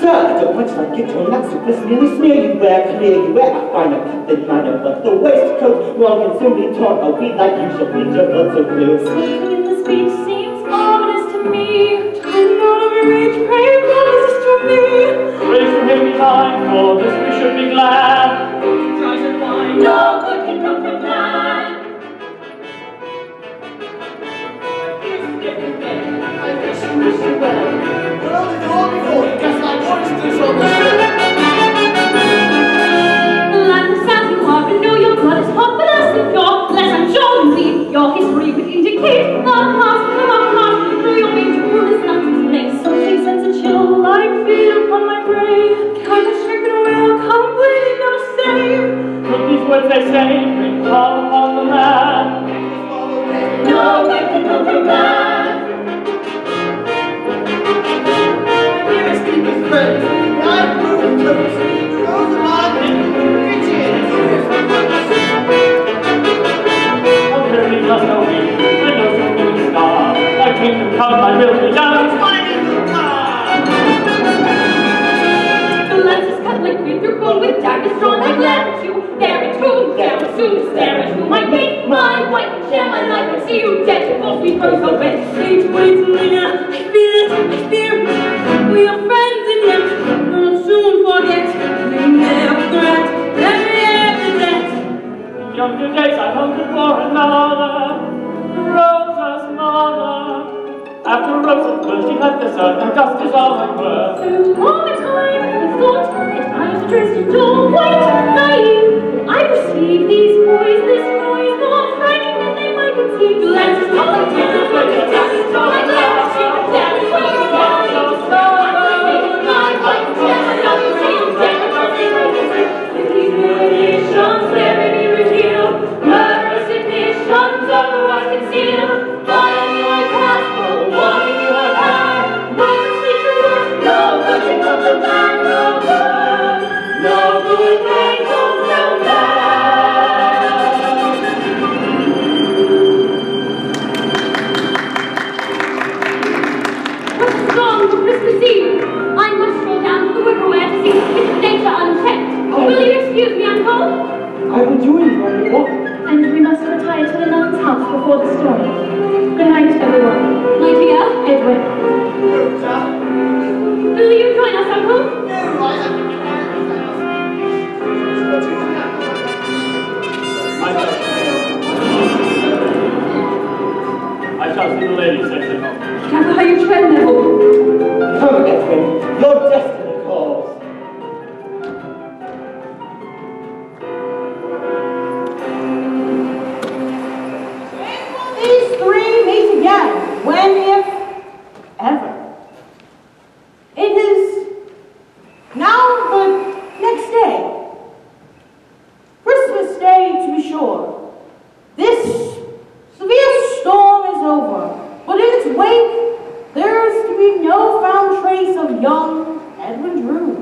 Sir, I don't want to get your nuts of this nearly smear you wear, clear you wear. I find a captain manner, but the waistcoat long and simply torn. I'll be like you shall bleed your blood so blue. Something in the speech seems ominous to me. Time out of your age, pray promise this to me. Raise your heavy time, for this we should be glad. Try to find No good can come from that. I wish you well. Well, it's all before you cast my oysters on the ship. Landless as you are, I know your blood is hot, but as if you're less unsure than we, your history would indicate the past from our past through your veins, rule is not to place. Something sends a chill like fear upon my brain. Kind of stricken will come bleeding no save. Could these words they say bring call upon the land? No good can come from that. Dearest deepest friends, I prove toast. Rosamond and Richard to his How very must I be? I know something star. My kingdom come, I will be done. The lens is cut like we through bone with daggers drawn. I glare at you, there it too, down soon to stare at you. I hate my wife and share my life and see you dead before we grow so wet. Fate waits near, I feel it, I fear it. We are friends and yet we'll soon forget. We never regret every evidence. younger days I hungered for another, Rosa's mother. After Rosa's birth, she left this earth, and dust is all her worth. So all the time I thought that I was dressed in all white, naive. I perceived these boys, this noise, more frightening than they might conceive. Let's stop the tale, but the tale is all I love. She was dead, and she was dead, and she was dead. My white never not the same, never not the same. With these mutilations, there may be revealed murderous admissions, otherwise concealed. By any I cast, for one you have had, wondrously true, no good can come from that, no good, no good can come from that. What's the song for Christmas Eve? I must stroll down to the Whippoorwill to see Mr. Nature unchecked. Will you excuse me, Uncle? I will join you on your walk. And we must retire to the nun's house before the storm. Good night, everyone. My dear, Edwin. Rosa? will you join us, Uncle? No, I have to be I shall see the lady safely home. Careful how you tread, Neville. Come, Edwin, your destiny calls. These three meet again, when, if ever. It is now the next day. Christmas Day, to be sure. This severe storm is over, but in its wake, there is to be no found trace of young Edwin Drood.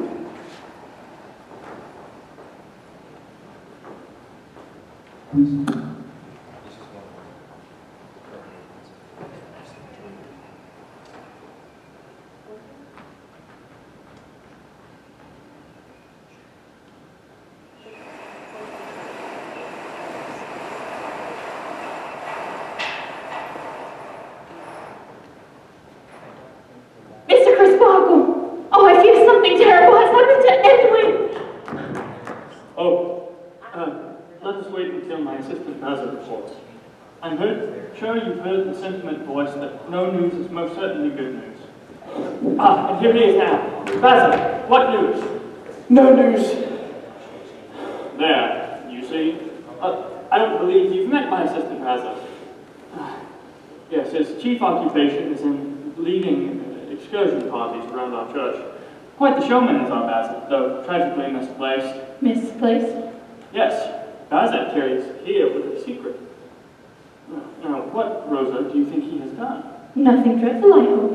Mr. Crisparkle! Oh, I fear something terrible has happened to Edwin! Let us wait until my assistant Basil reports. I'm sure you've heard the sentiment voiced that no news is most certainly good news. And here he is now. Basil, what news? No news. There, you see. I don't believe you've met my assistant Basil. Yes, his chief occupation is in leading excursion parties around our church. Quite the showman is our Basil, though tragically misplaced. Misplaced? Yes, Basil carries here with a secret. Now, what, Rosa, do you think he has done? Nothing dreadful, I hope.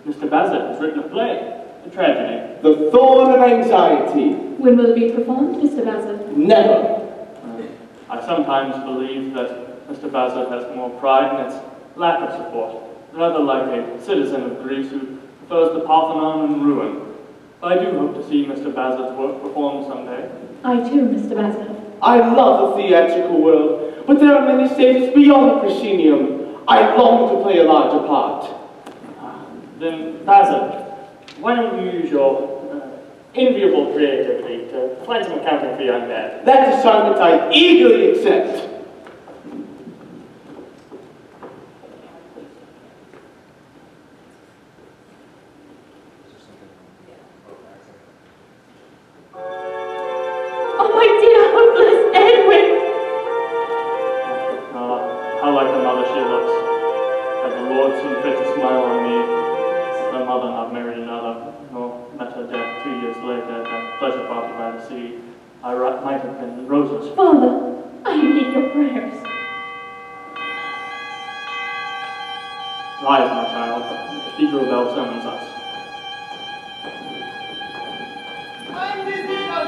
Mr. Basil has written a play, a tragedy. The Thorn of Anxiety. When will it be performed, Mr. Basil? Never. I sometimes believe that Mr. Basil has more pride in its lack of support, rather like a citizen of Greece who prefers the Parthenon and ruin. But I do hope to see Mr. Basil's work performed someday. I too, Mr. Basil. I love the theatrical world, but there are many stages beyond the proscenium. I long to play a larger part. Then, Basil, why don't you use your enviable creativity to find some accounting for young Ned? That assignment I eagerly accept. Oh, my dear, hopeless Edwin! How like the mother she looks. Had the Lord seen fit to smile on me, her mother not married another, nor met her death 2 years later at that pleasure party by the sea, I might have been Rosa's. Father, I need your prayers. Rise, my child. The cathedral bell summons us. I'm busy about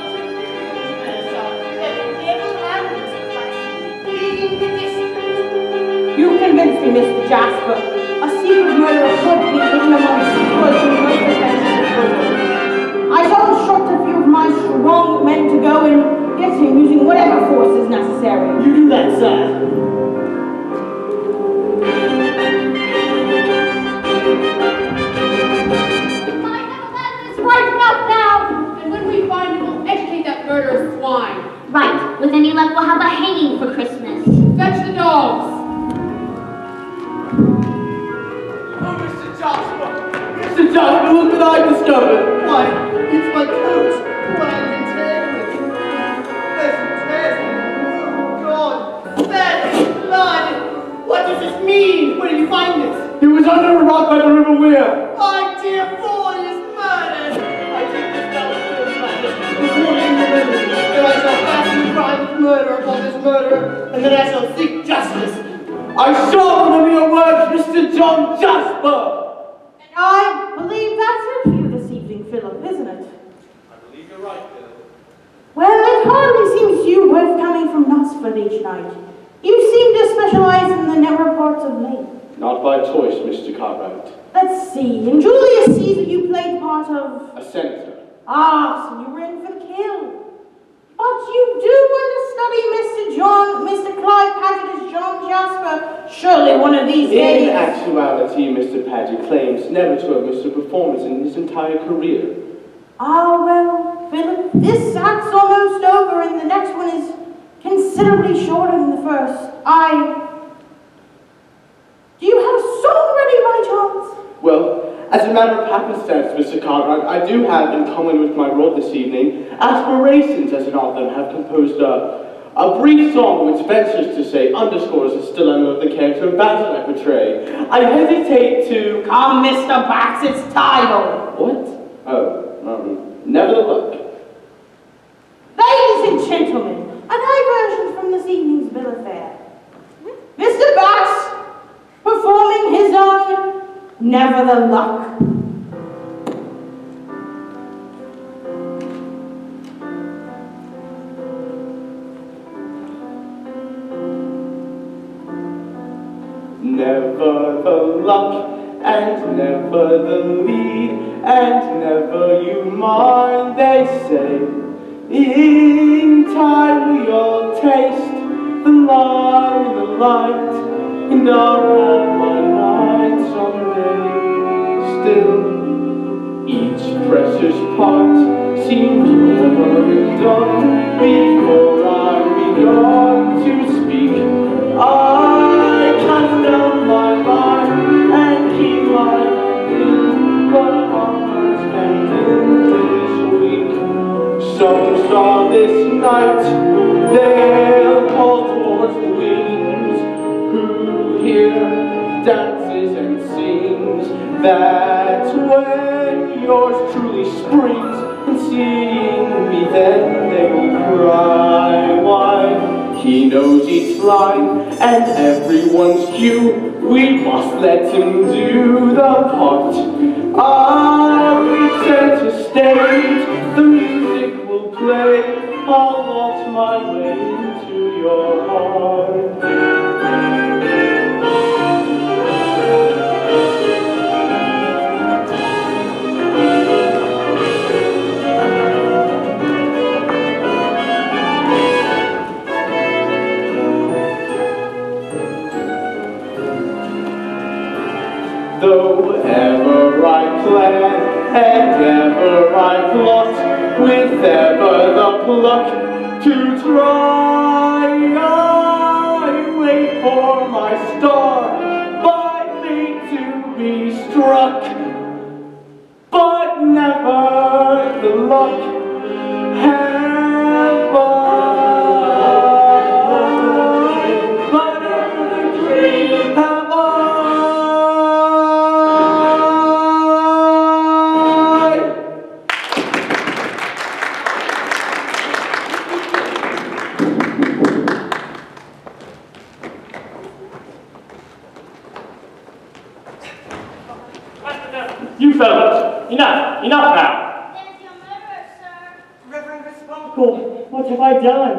You convinced me, Mr. Jasper. A secret murderer could be hidden amongst secrets and most defenses of the I shall instruct a few of my strong men to go and get him using whatever force is necessary. You do that, sir. My Neville is right about now, and when we find him, we'll educate that murderous swine. Right. With any luck, we'll have a hanging for I discovered? Why, it's my coat. What I've been tearing with. There's some tears. Oh, God. There's blood. What does this mean? Where did you find this? It was under a rock by the River Weir. My dear boy is murdered. I take this down to this matter. Before you remember, that I shall fasten the crime of murder upon this murderer, and then I shall seek justice. I shall remember your words, Mr. John Jasper. I believe that's it for you this evening, Philip, isn't it? I believe you're right, Bill. Well, it hardly seems you both coming from Knutsford each night. You seem to specialize in the narrow parts of late. Not by choice, Mr. Cartwright. Let's see. In Julius Caesar, you played the part of... A senator. Ah, so you were in for the kill. But you do understudy Mr. Clive Paget as John Jasper. Surely one of these days... In actuality, Mr. Paget claims never to have missed a performance in his entire career. Ah, well, Philip, this act's almost over, and the next one is considerably shorter than the first. Do you have a song ready by chance? Well, as a matter of happenstance, Mr. Cartwright, I do have, in common with my role this evening, aspirations as an author, and have composed a brief song which ventures to say underscores the dilemma of the character of Basil I portray. I hesitate to... Come, Mr. Bax, it's title. What? Oh, never the luck. Ladies and gentlemen, a diversion from this evening's bill of fare. Mr. Bax performing his own Never the Luck. Never the luck, and never the lead, and never you mind, they say. In time we all taste the light, and I'll have my night someday. Still, each precious part seems over and done before I begun to speak. I cast down my mind and keep my in the heart and in this week. Some star this night, they'll call towards the winds, who hear dances and sings. That's when yours truly springs, and seeing me then they will cry. Why? He knows each line and everyone's cue. We must let him do the part. I'll return to stage, the music will play. I'll waltz my way into your heart. Though ever I plan and ever I plot, with ever the pluck to try, I wait for my star by fate to be struck, but never the luck have I. But never the dream have I. You fellows, enough now. There's your murderer, sir. Reverend Crisparkle. What have I done?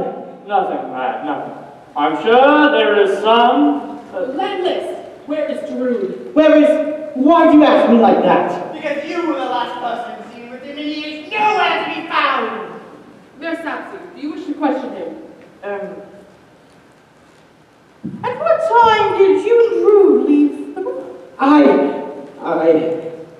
Nothing, lad, nothing. I'm sure there is some... Landless, where is Drood? Why do you ask me like that? Because you were the last person seen with him, and he is nowhere to be found. There's Sapsy. Do you wish to question him? At what time did you and Drood leave the book?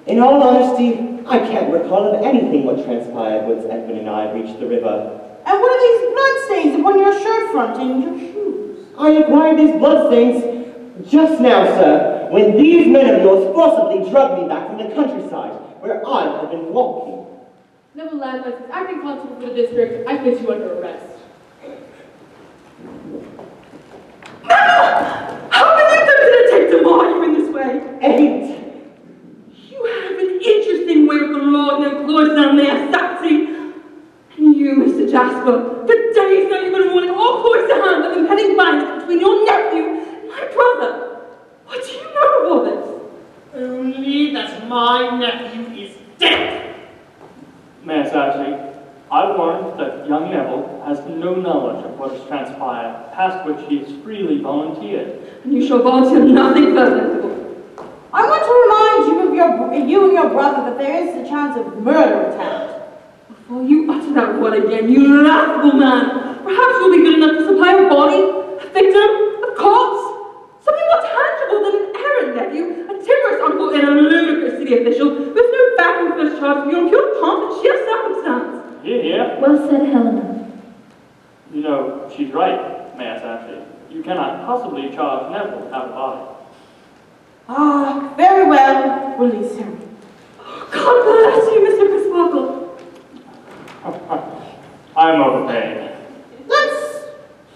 In all honesty, I can't recall of anything what transpired once Edwin and I reached the river. And what are these bloodstains upon your shirt front and your shoes? I acquired these bloodstains just now, sir, when these men of yours forcibly drugged me back from the countryside. where I have been walking. Neville Landless is acting constable for the district. I place you under arrest. How many of them did it take to mar you in this way? 8. You have an interesting way with the law and employees down there, Saxy. And you, Mr. Jasper, for days now you've been warning all boys to hand of impending violence between your nephew and my brother. What do you know of all this? Only that my nephew is dead. Mayor Saxy, I warrant that young Neville has no knowledge of what has transpired, past which he has freely volunteered. And you shall volunteer nothing further. I want to remind you of you and your brother that there is a chance of murder attempt. Before you utter that word again, you laughable man, perhaps you'll be good enough to supply a body, a victim, a corpse, something more tangible than an errand nephew, a timorous uncle, and a ludicrous city official with no backing for his charge beyond pure pomp and sheer circumstance. Here. Well said, Helena. You know, she's right, Mayor Saxy. You cannot possibly charge Neville to have a body. Ah, very well. Release him. God bless you, Mr. Crisparkle. I'm overpaid. Let's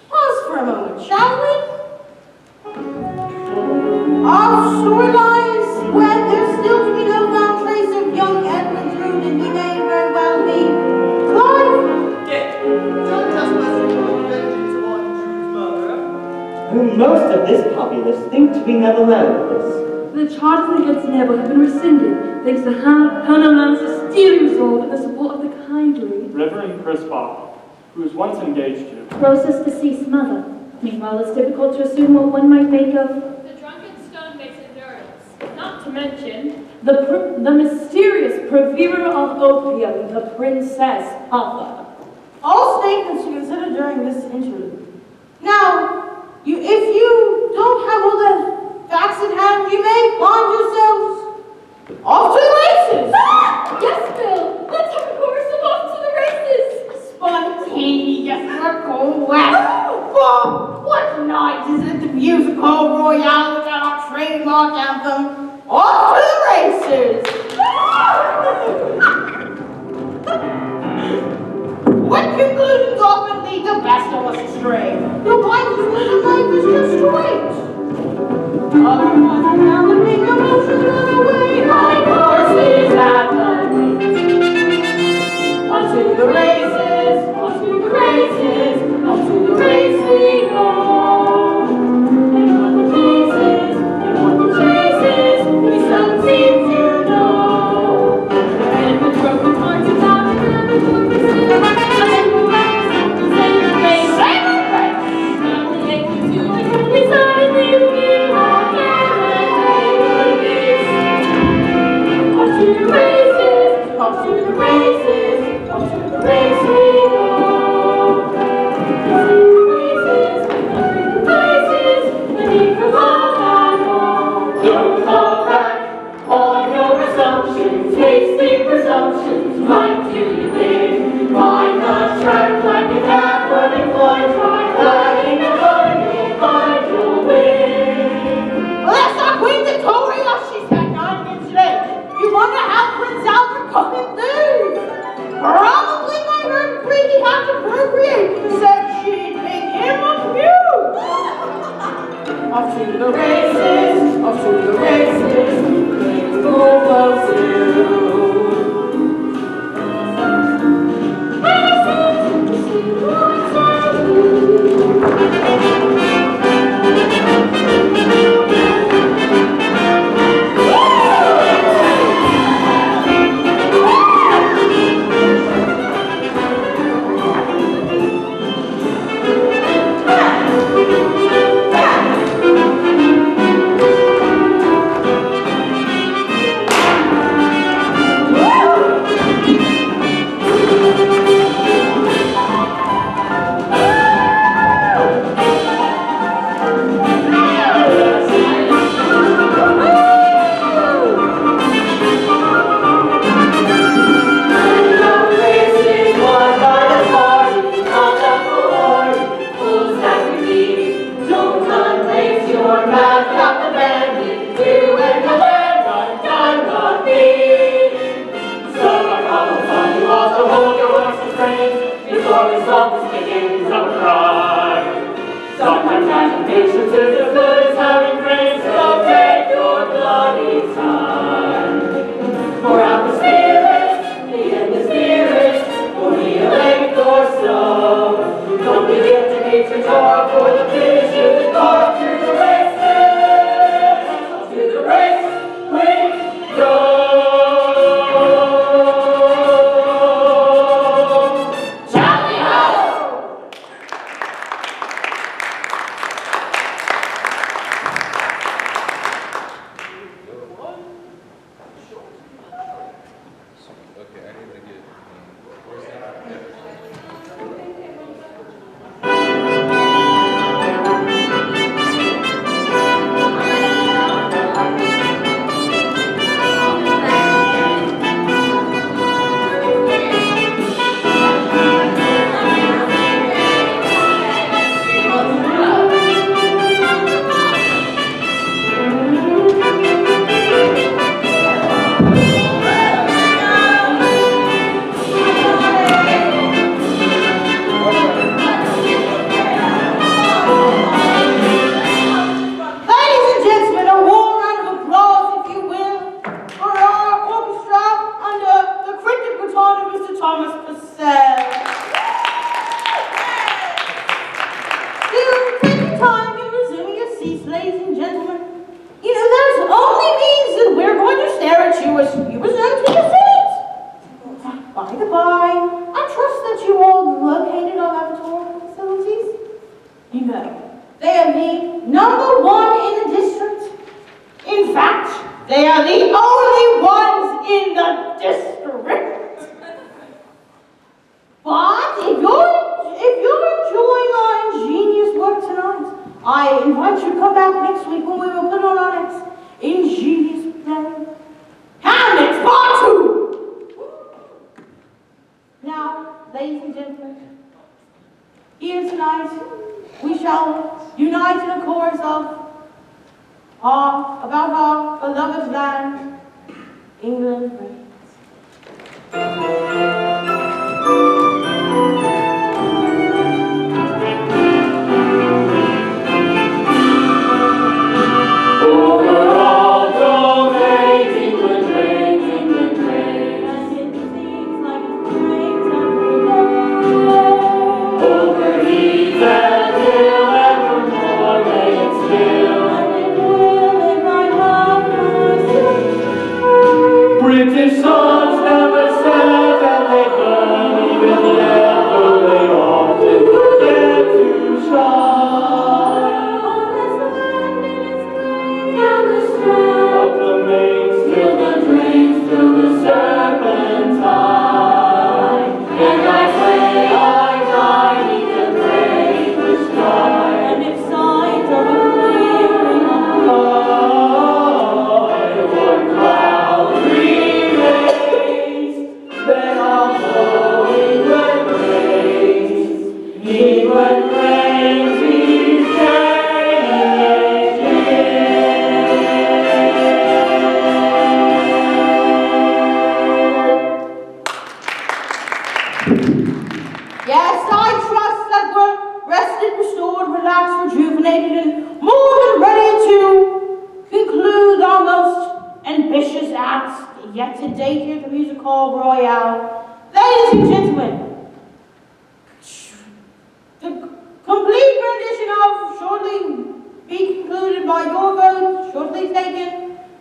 pause for a moment, shall we? Offshore lies where there's still to be no found trace of young Edwin Drood, and he may very well be Clive. Don't trespass upon vengeance upon Drew's murderer. Whom most of this populace think to be Neville Landless. The charges against Neville have been rescinded, thanks to Helena's steely resolve and the support of the kindly Reverend Crisparkle, who was once engaged to Rosa's deceased mother. Meanwhile, it's difficult to assume what one might make of The drunken stonemason Durdles. Not to mention the mysterious procurer of opium, the Princess Papa. All statements to consider during this interlude. Now, if you don't have all the facts at hand, you may find yourselves off to the races. Yes, Bill! Let's have a chorus of off to the races! Spontaneous request. Oh, what night is it? The musical royale with our trademark anthem. Off to the races. What conclusions often lead the best of us astray? The wisest way of life is just to wait. Otherwise, now the big emotions run away. My horses at the gate. On to the races, on to the races, on to the race we go. And what the chases, and what the chases, we some seem to know. And the broken hearts of out and the movie sing. And the race, and the same race. Same race! Now we take you to the countryside, we will be on to the races, off to the races, off to the race we go. Races, races, beneath the love and all. Don't fall back on your assumptions, hasty presumptions, might you win? Mind the track like an effort employed, try flagging and hurting, you'll find your way. Well, that's not Queen Victoria, she's had 9 minutes today. You wonder how Prince Albert couldn't lose? Probably by her decree he had to procreate. Said she'd make him a feud. Off to the races, off to the races, things go well soon. Patience is as good as having grace, so take your bloody time. Pour out the spirit, the endless spirit, for we elect your soul. Don't begin to beat your door for the finish of the car to the races. To the race we go.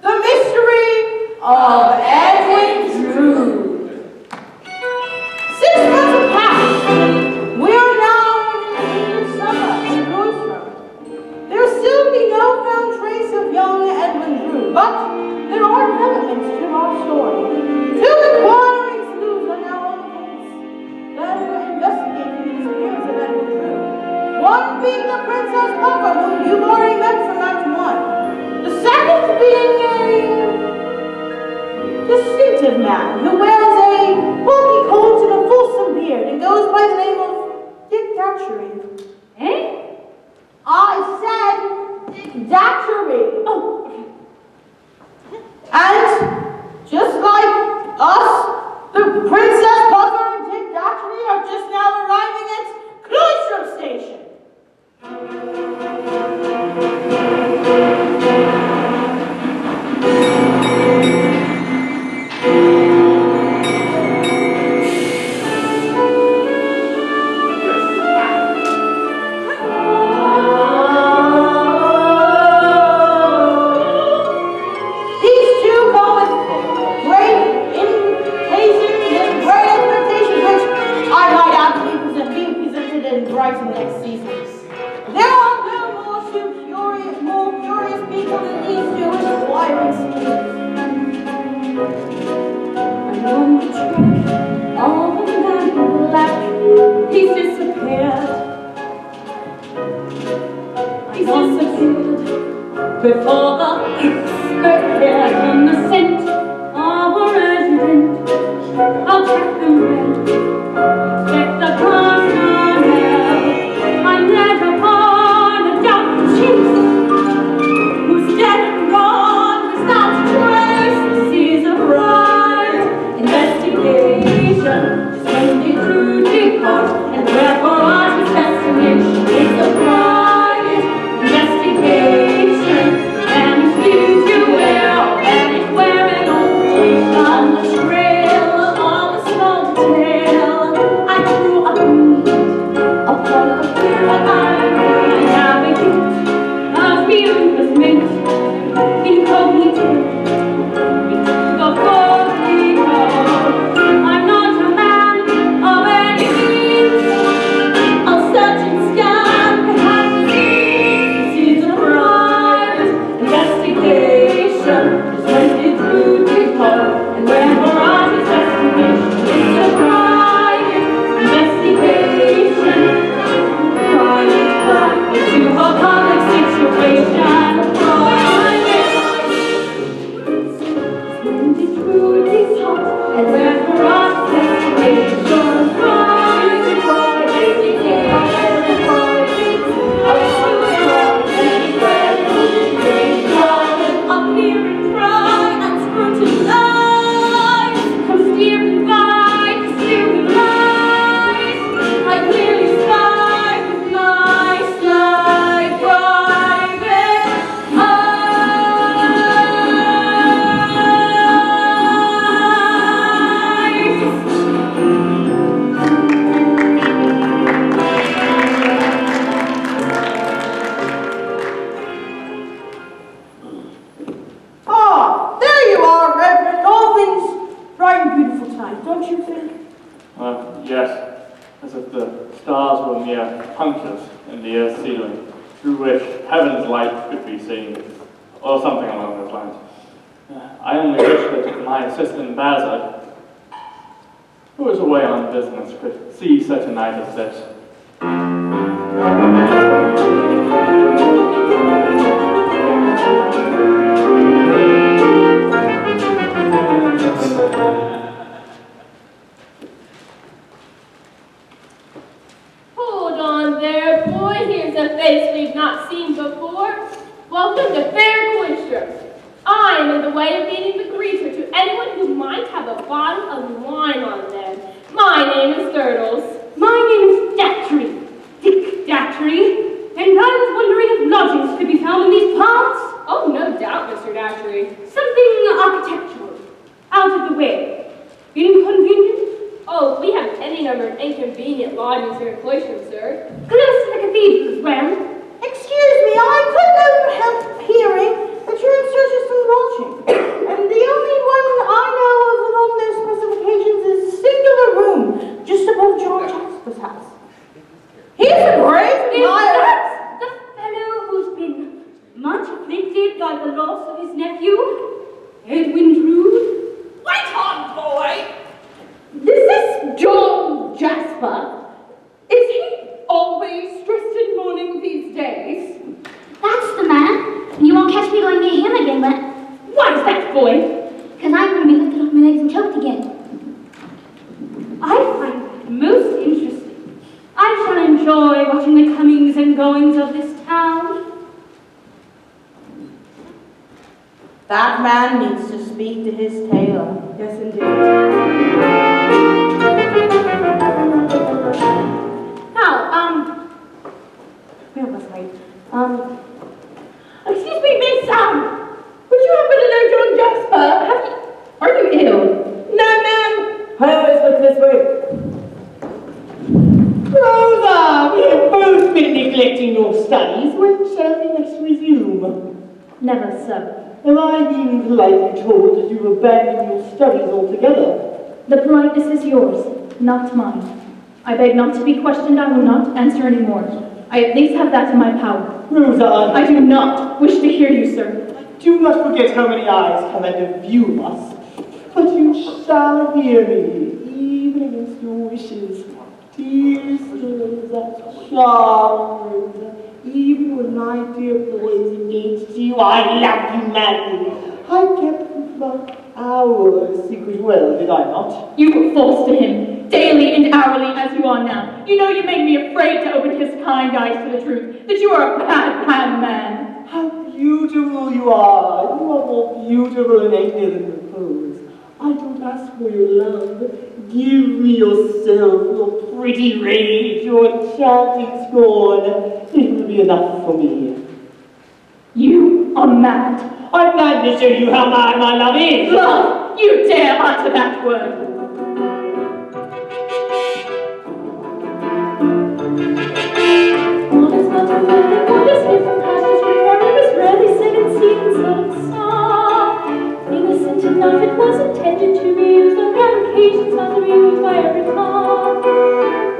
The Mystery of Edwin Drood. 6 months have passed. We are now in summer in Portsmouth. There will still be no found trace of young Edwin Drood, but there are developments to our story. 2 inquiring sleuths are now on the case that are investigating the disappearance of Edwin Drood. One being the Princess Puffer, whom you've already met from Act 1. The second being a distinctive man who wears a bulky coat and a fulsome beard and goes by the name of Dick Datchery. Eh? I said Dick Datchery. Oh, okay. And just like us, the Princess Puffer and Dick Datchery are just now arriving at Cloistrom Station. And on the track of a man in black, he's disappeared. He's disappeared before the appeared on the scent of a resident. I'll track them well. Check the personnel. I'm led upon a doubtful chase, who's dead and gone without a trace. This is a private investigation. Just when they do depart, and therefore on his destination. It's a private investigation. And if you do well, and if we're an operation on the trail of a small detail, I grew up upon a clear eye. I have a hint of mucus mint, incognito, into the portico. I'm not a man of any means. I'll search and scan behind the scenes. This is a private investigation. Just when it's through depart, and when we're on his destination. It's a private investigation. Private into a public situation. Private. When it's through depart, and when we're on his destination. Private appear and cry and scrutinize. Come steering by to civilize. I clearly spy with my sly private Ah, there you are, Reverend. All things bright and beautiful tonight, don't you think? Yes, as if the stars were mere punctures in the earth's ceiling, through which heaven's light could be seen, or something along those lines. I only wish that my assistant Baza, who is away on business, could see such a night as this. Hold on there, boy. Here's a face we've not seen before. Welcome to Fair Cloister. I am in the way of being the greeter to anyone who might have a bottle of wine on them. My name is Durdles. My name is Datchery, Dick Datchery, and I was wondering if lodgings could be found in these parts. Oh, no doubt, Mr. Datchery. Something architectural, out of the way. Inconvenient? Oh, we have any number of inconvenient lodgings here in Cloister, sir. Close to the cathedral as well. Excuse me, I couldn't help hearing that you're in search of some lodging. And the only one I know of along those specifications is a singular room just above John Jasper's house. He's a brave Is liar. that the fellow who's been much afflicted by the loss of his nephew, Edwin Drood? Wait on, boy! Is this John Jasper? Is he always dressed in mourning these days? That's the man. You won't catch me going near him again, but... Why is that, boy? Because I'm going to be lifted off my legs and choked again. I find that most interesting. I shall enjoy watching the comings and goings of this town. That man needs to speak to his tailor. Yes, indeed. Now, where was I? Excuse me, Miss, would you happen to know John Jasper? Are you ill? No, ma'am. I always look this way. Rosa, we have both been neglecting your studies. When shall we next resume? Never, sir. Am I being politely told that you abandon your studies altogether? The politeness is yours, not mine. I beg not to be questioned. I will not answer anymore. I at least have that in my power. Rosa, I do not wish to hear you, sir. I Do not forget how many eyes come and view us. But you shall hear me, even against your wishes. Dear Rosa, charming Rosa, even when my dear boy is engaged to you, I loved you madly. I kept our secret well, did I not? You were false to him, daily and hourly as you are now. You know you made me afraid to open his kind eyes to the truth, that you are a bad man. How beautiful you are. You are more beautiful in anger than repose. I don't ask for your love. Give me yourself, your pretty rage, your enchanting scorn. It will be enough for me. You are mad. I'm mad to show you how mad my love is. Love! You dare utter that word. What is not a word, what is different pastures where it was rarely said and seen and seldom saw. Innocent enough it was intended to be used on rare occasions, not to be used by every car.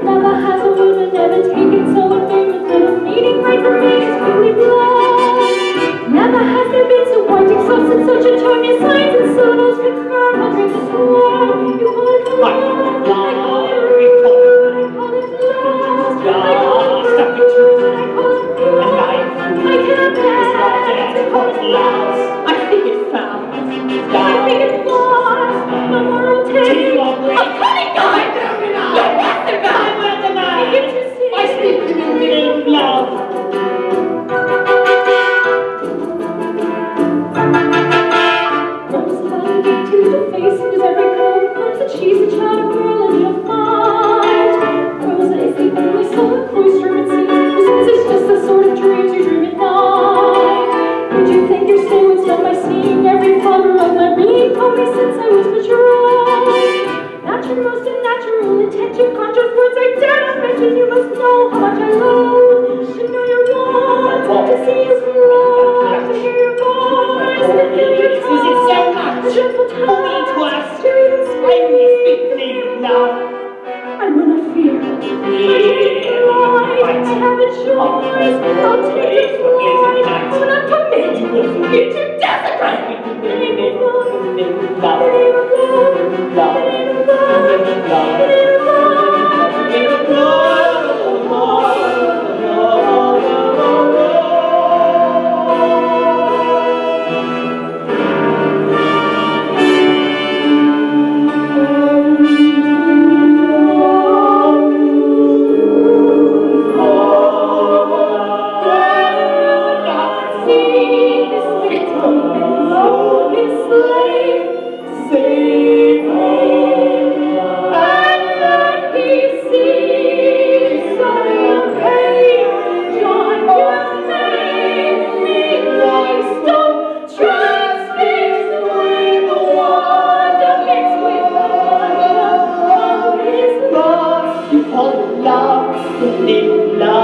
Never has a woman ever taken so a famous little meaning right from being quickly blown. Never has there been so white exhaust in such a tone, your signs and syllables concur, uttering this word. You call it love, I call it rude, I call it love, I call it rude, I call it love, I cannot bear to call it love. I think it's foul. I think it's lost, the moral tale of Cunningham. Your master God, I speak to you in the name of love. She's a child girl and you'll find Rosa is the only soul cloister it seems, who says it's just the sort of dreams you dream at night. Would you think your soul would stop by seeing every fiber of my being told me since I was betrothed? That your most unnatural intention conjures words I dare not mention. You must know how much I loathe to know your wants, to see you grow, to hear your voice, to feel your touch, the gentle touch, to even speak love. I will not fear. I have a choice. I'll take it forward. I will not permit you to desecrate the name of love. The name of love. The name of love. The name of love. The name of love. The name of love. The name of love.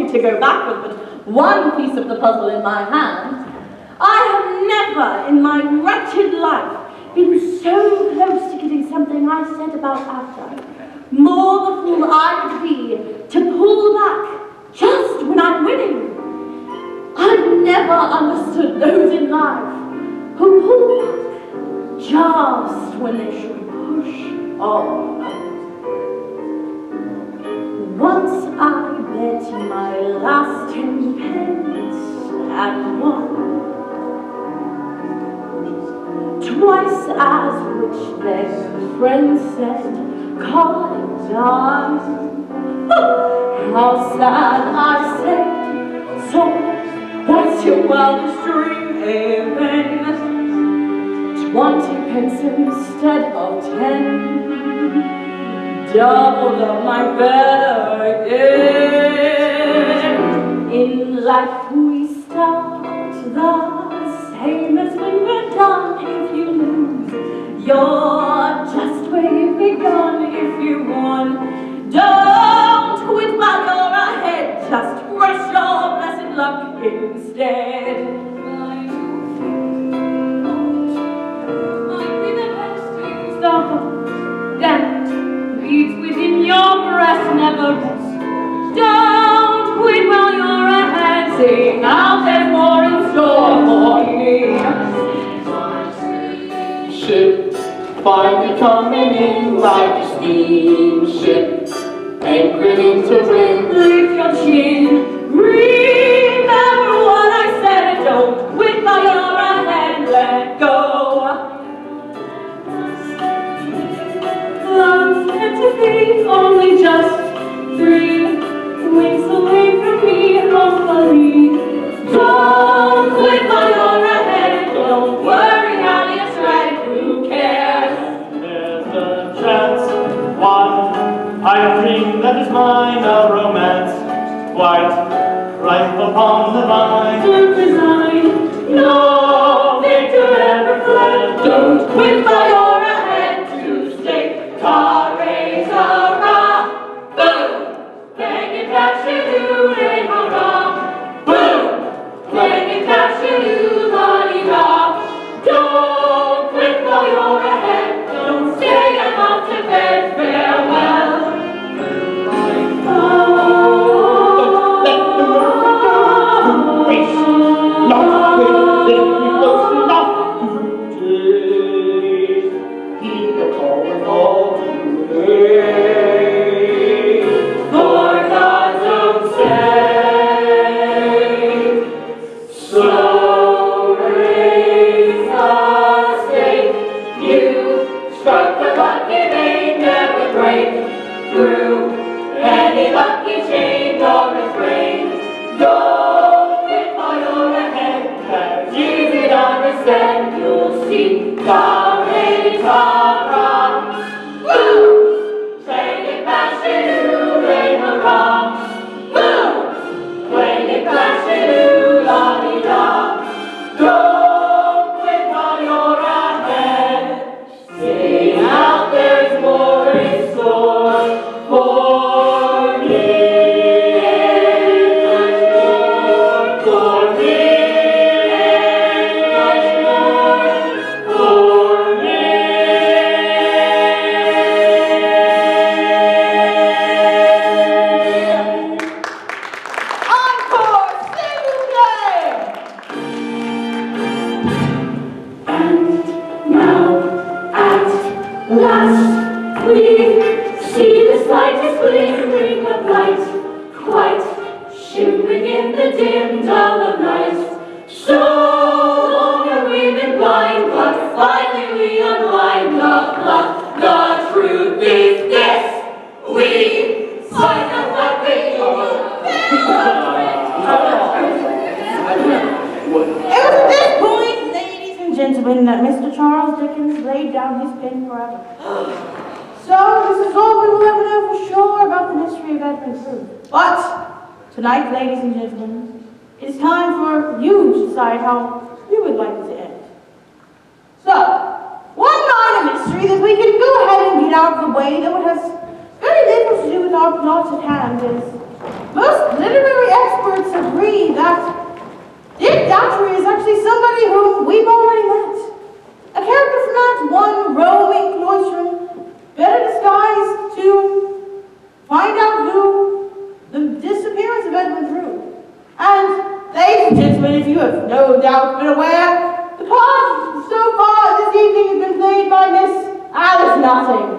To go backward, but one piece of the puzzle in my hand. I have never in my wretched life been so close to getting something I said about after. More the fool never understood those in life who pull back just when they should push on. Once I bet my last 10 pence and won. Twice as rich then, friends said, call it done. How sad, I said, so that's your wildest dream, amen. 20 pence instead of 10, doubled up my bet again. In life we start the same as when we're done. If you lose, you're just where you've begun. If you won, don't quit while you're ahead. Just press your blessed luck instead. Might be the best to use the hope that beats within your breast. Never rest. Don't quit while you're ahead. Sing out, there's more in store for me. Ship finally coming in like a steamship, anchored into wind. Lift your chin. Remember what I said. Don't quit while you're ahead. Let go. Love's meant to be only just 3 weeks away from me, hopefully. Don't quit while you're ahead. Don't worry how you try. Who cares? There's a chance, one. I dream that is mine, a romance, quite ripe upon the vine. Don't resign. No victor ever fled. Don't quit while you're ahead. To stay. Car race, hurrah. Boom. Bang it, catch it, hooray, hurrah. Boom. Bang it, catch it, la-di-da. Don't quit while you're ahead. Don't stay and off to bed. Farewell. This is all we will ever know for sure about the mystery of Edwin Drood. But tonight, ladies and gentlemen, it is time for you to decide how you would like it to end. So, one minor mystery that we can go ahead and get out of the way, though it has very little to do with our plot at hand, is most literary experts agree that Dick Datchery is actually somebody whom we've already met. A character from Act 1, roaming cloistrum, better disguised to find out who the disappearance of Edwin Drood. And, ladies and gentlemen, if you have no doubt been aware, the part so far this evening has been played by Miss Alice Notting.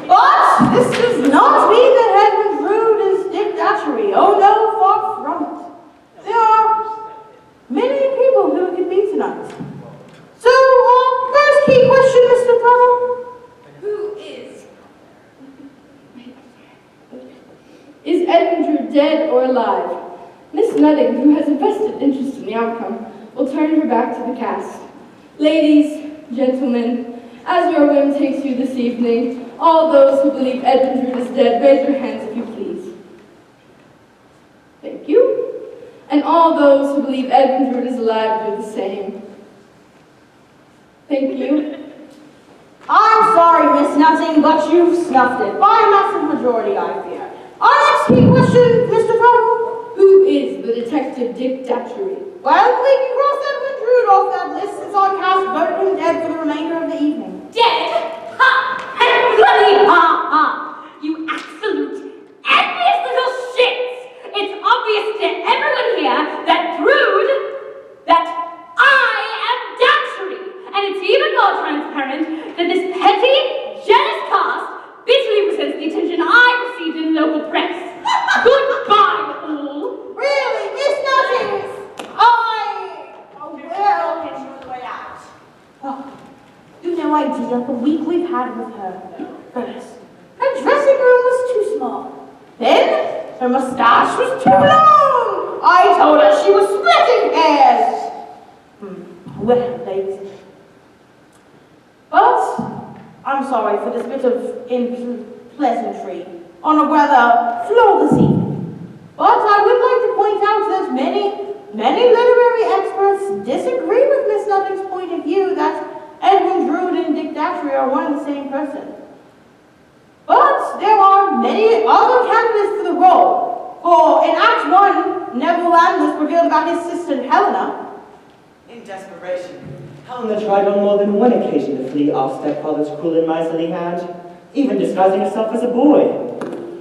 But this does not mean that Edwin Drood is Dick Datchery. Oh no, far from it. There are many people who it could be tonight. So, first key question, Mr. Throttle. Who is? Is Edwin Drood dead or alive? Miss Nutting, who has a vested interest in the outcome, will turn her back to the cast. Ladies, gentlemen, as your whim takes you this evening, all those who believe Edwin Drood is dead, raise your hands if you please. Thank you. And all those who believe Edwin Drood is alive do the same. Thank you. I'm sorry, Miss Nutting, but you've snuffed it. By a massive majority, I fear. Our next key question, Mr. Throttle. Who is the detective Dick Datchery? Well, we can cross Edwin Drood off that list since our cast voted him dead for the remainder of the evening. Dead? Ha! And bloody ha! You absolute envious little shits! It's obvious to everyone here that Drood, that I am Datchery, and it's even more transparent that this petty, jealous cast bitterly resents the attention I received in local press. Goodbye, all. Really, Miss Nutting? Well, enjoy the way out. Oh, you've no idea the week we've had with her. First, her dressing room was too small. Then, her mustache was too long. I told her she was splitting hairs. Well, ladies. But, I'm sorry for this bit of pleasantry on a rather flawless evening. But I would like to point out that many literary experts disagree with Miss Nutting's point of view that Edwin Drood and Dick Datchery are one and the same person. But there are many other candidates for the role. For in Act 1, Neville Landless revealed about his sister Helena. In desperation, Helena tried on more than one occasion to flee our stepfather's cruel and miserly hand, even disguising herself as a boy.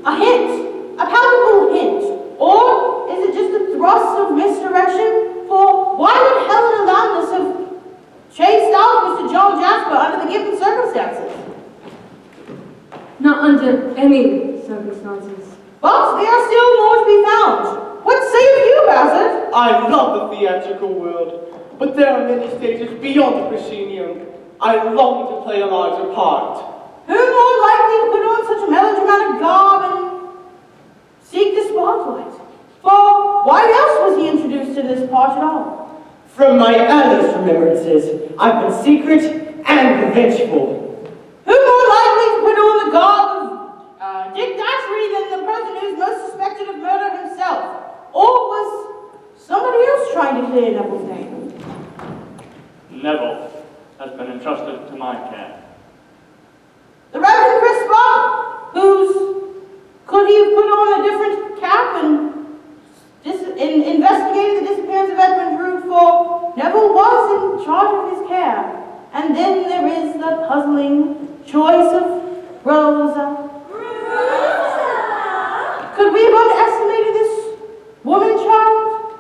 A hint, a palpable hint. Or is it just a thrust of misdirection? For why would Helena Landless have chased out Mr. John Jasper under the given circumstances? Not under any circumstances. But there are still more to be found. What say you, Bassett? I love the theatrical world, but there are many stages beyond the proscenium. I long to play a larger part. Who more likely to put on such a melodramatic garb and seek the spotlight? For why else was he introduced to this part at all? From my earliest remembrances, I've been secret and vengeful. Who more likely to put on the garb of Dick Datchery than the person who's most suspected of murder himself? Or was somebody else trying to clear Neville's name? Neville has been entrusted to my care. The Reverend Crisparkle, could he have put on a different cap and investigated the disappearance of Edwin Drood, for Neville was in charge of his care. And then there is the puzzling choice of Rosa. Could we have underestimated this woman child?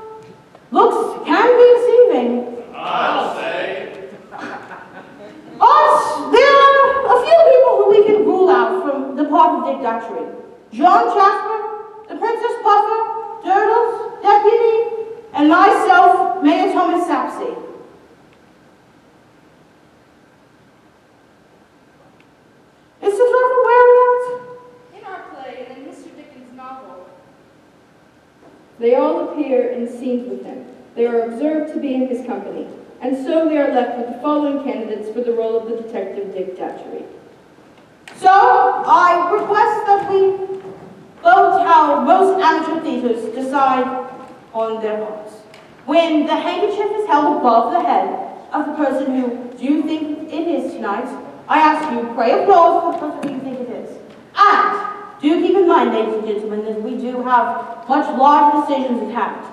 Looks can be deceiving. I'll say. But there are a few people who we can rule out from the part of Dick Datchery. John Jasper, the Princess Puffer, Durdles, Deputy, and myself, Mayor Thomas Sapsey. Is the Throttle where we at? In our play and in Mr. Dickens' novel, they all appear in scenes with him. They are observed to be in his company, and so we are left with the following candidates for the role of the detective Dick Datchery. So, I request that we vote how most amateur theatres decide on their parts. When the handkerchief is held above the head of the person who you think it is tonight, I ask you, pray applause for the person who you think it is. And do keep in mind, ladies and gentlemen, that we do have much larger decisions at hand.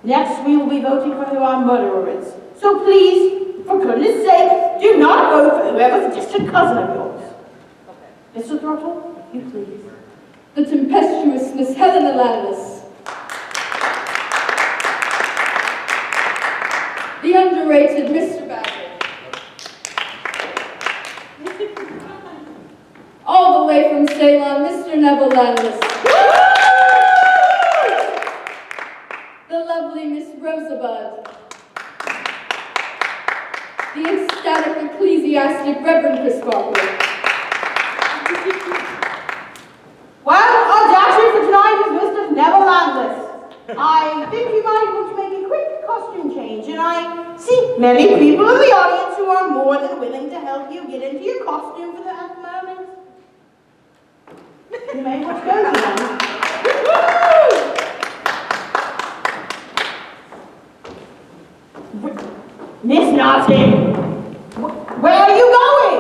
Next, we will be voting for who our murderer is. So please, for goodness sake, do not vote for whoever's distant cousin of yours. Mr. Throttle, you please. the tempestuous Miss Helena Landless, the underrated Mr. Badger, all the way from Ceylon, Mr. Neville Landless, the lovely Miss Rosa, the ecstatic ecclesiastic Reverend Crisparkle. Well, our Datchery for tonight is Mr. Neville Landless. I think you might want to make a quick costume change, and I see many people in the audience who are more than willing to help you get into your costume for that moment. You may want to go to them. Miss Notting, where are you going?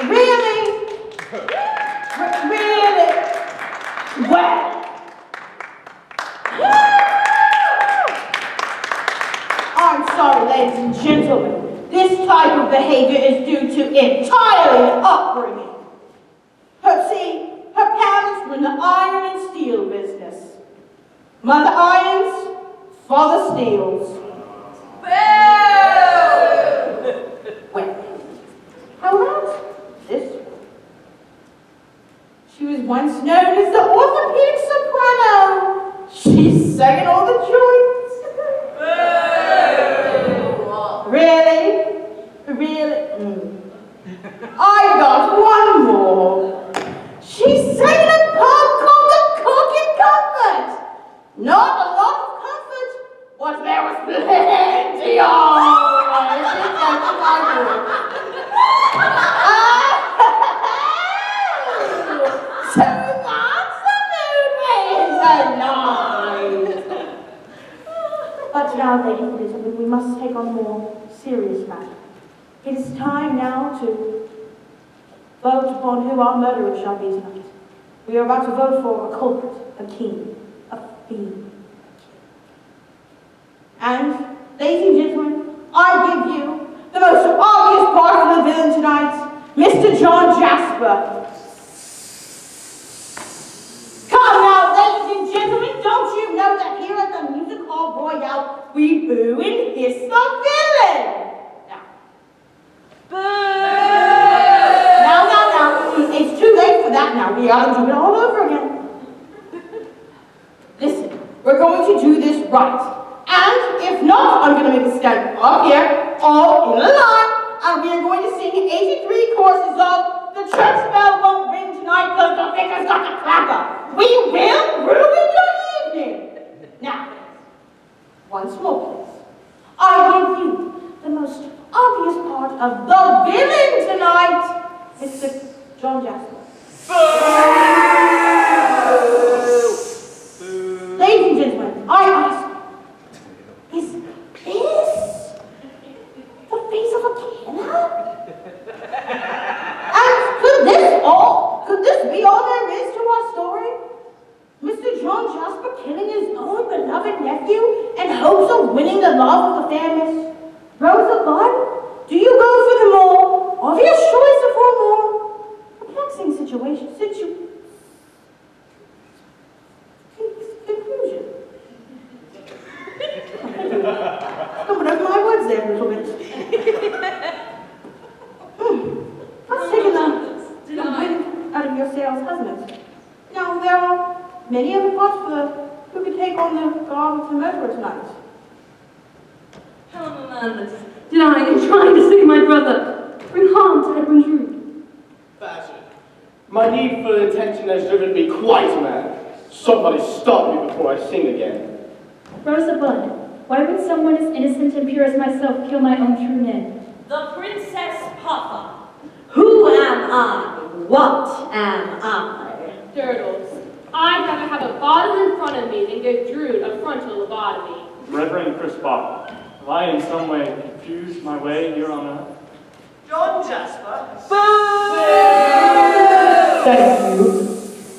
Really? Really? Where? I'm sorry, ladies and gentlemen. This type of behavior is due to entirely upbringing. Her parents were in the iron and steel business. Mother irons, father steels. Well, how about this one? She was once known as the orthopedic soprano. She sang in all the joints. Really? Really? I've got one more. She sang in a pub called the Cook and Comfort. Not a lot of comfort, but there was plenty of. So that's the mood we're in tonight. But now, ladies and gentlemen, we must take on a more serious matter. It is time now to vote upon who our murderer shall be tonight. We are about to vote for a culprit, a king, a fiend. And, ladies and gentlemen, I give you the most obvious part of the villain tonight, Mr. John Jasper. Come now, ladies and gentlemen, don't you know that here at the Music Hall Royale, we boo and hiss the villain? Now, boo! Now, it's too late for that now. We ought to do it all over again. Listen, we're going to do this right. And if not, I'm going to make a stand up here, all in a line, and we are going to sing 83 choruses of The Church Bell Won't Ring Tonight because the vicar's got the clapper. We will ruin your evening. Now, once more, please. I give you the most obvious part of the villain tonight, Mr. John Jasper. Ladies and gentlemen, I ask, is this the face of a killer? And could this be all there is to our story? Mr. John Jasper killing his own beloved nephew in hopes of winning the love of the fair Miss Rosa Bud? Do you go for the more obvious choice or for a more perplexing conclusion? Coming over my words there a little bit. Let's take the wind out of your sails, hasn't it? Now, there are many other parts who could take on the garb of the murderer tonight. Helena Landless, did I, in trying to save my brother, bring harm to Edwin Drood? Badger, my need for attention has driven me quite mad. Somebody stop me before I sing again. Rosa Bud, why would someone as innocent and pure as myself kill my own true name? The Princess Papa. Who am I? What am I? Durdles, I'd rather have a bottle in front of me than give Drood a frontal lobotomy. Reverend Crisparkle, have I in some way confused my way here on earth? John Jasper. Thank you.